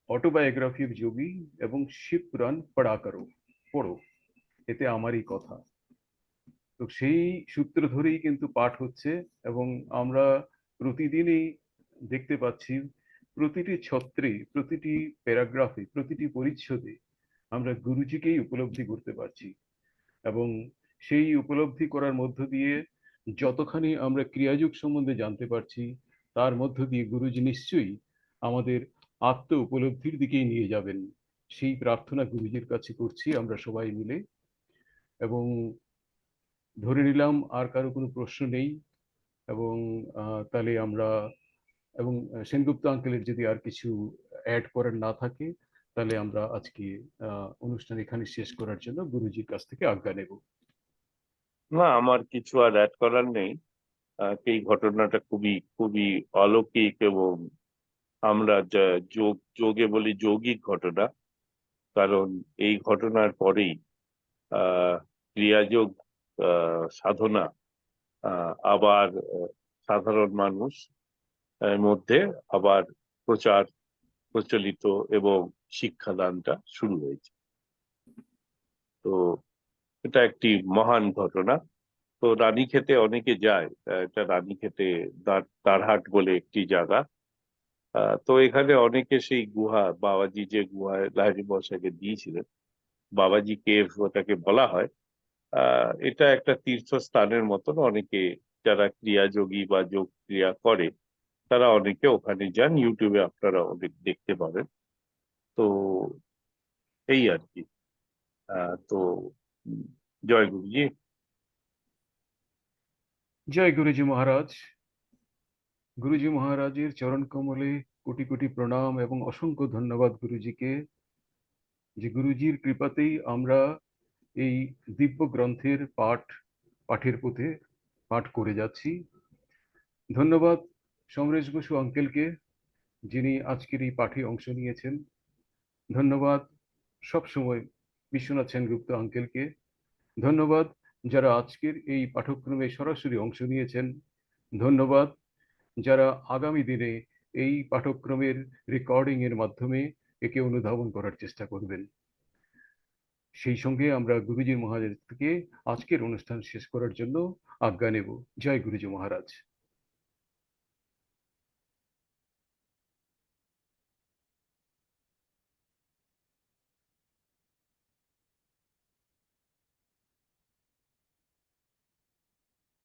অটোবায়োগ্রাফি অফ যোগী এবং শিব পুরাণ পড়া করো, পড়ো, এতে আমারই কথা। তো সেই সূত্র ধরেই কিন্তু পাঠ হচ্ছে, এবং আমরা প্রতিদিনই দেখতে পাচ্ছি প্রতিটি ছত্রে, প্রতিটি প্যারাগ্রাফে, প্রতিটি পরিচ্ছদে আমরা গুরুজিকেই উপলব্ধি করতে পারছি। এবং সেই উপলব্ধি করার মধ্য দিয়ে যতখানি আমরা ক্রিয়াযোগ সম্বন্ধে জানতে পারছি, তার মধ্য দিয়ে গুরুজি নিশ্চয়ই আমাদের আত্ম উপলব্ধির দিকেই নিয়ে যাবেন। সেই প্রার্থনা গুরুজির কাছে করছি আমরা সবাই মিলে। এবং ধরে নিলাম আর কারো কোনো প্রশ্ন নেই। এবং তাহলে আমরা, এবং সেনগুপ্ত আঙ্কেলের যদি আর কিছু অ্যাড করার না থাকে, তাহলে আমরা আজকে অনুষ্ঠান এখানে শেষ করার জন্য গুরুজির কাছ থেকে আজ্ঞা নেব। না, আমার কিছু আর অ্যাড করার নেই। এই ঘটনাটা খুবই খুবই অলৌকিক, এবং আমরা যা যোগে বলি যৌগিক ঘটনা। কারণ এই ঘটনার পরেই আহ ক্রিয়াযোগ সাধনা আবার সাধারণ মানুষ মধ্যে আবার প্রচার, প্রচলিত এবং শিক্ষাদানটা শুরু হয়েছে। তো এটা একটি মহান ঘটনা। তো রানীক্ষেতে অনেকে যায়। এটা রানীক্ষেতে দারহাট বলে একটি জায়গা। তো এখানে অনেকে সেই গুহা, বাবাজি যে গুহায় লাহিড়ী মশাইকে দিয়েছিলেন, বাবাজি কেভ ওটাকে বলা হয়। এটা একটা তীর্থস্থানের মতন। অনেকে যারা ক্রিয়াযোগী বা যোগ ক্রিয়া করে, তারা অনেকে ওখানে যান, ইউটিউবে আপনারা অনেক দেখতে পাবেন। তো এই আর কি। তো উম, জয় গুরুজি। জয় গুরুজি মহারাজ। গুরুজি মহারাজের চরণ কমলে কোটি কোটি প্রণাম এবং অসংখ্য ধন্যবাদ গুরুজিকে, যে গুরুজির কৃপাতেই আমরা এই দিব্য গ্রন্থের পাঠের পথে পাঠ করে যাচ্ছি। ধন্যবাদ সমরেশ বসু আঙ্কেলকে, যিনি আজকের এই পাঠে অংশ নিয়েছেন। ধন্যবাদ সবসময় বিশ্বনাথ সেনগুপ্ত আঙ্কেলকে। ধন্যবাদ যারা আজকের এই পাঠক্রমে সরাসরি অংশ নিয়েছেন। ধন্যবাদ যারা আগামী দিনে এই পাঠক্রমের রেকর্ডিং এর মাধ্যমে একে অনুধাবন করার চেষ্টা করবেন। সেই সঙ্গে আমরা গুরুজি মহারাজ থেকে আজকের অনুষ্ঠান শেষ করার জন্য আজ্ঞা নেব। জয় গুরুজি মহারাজ।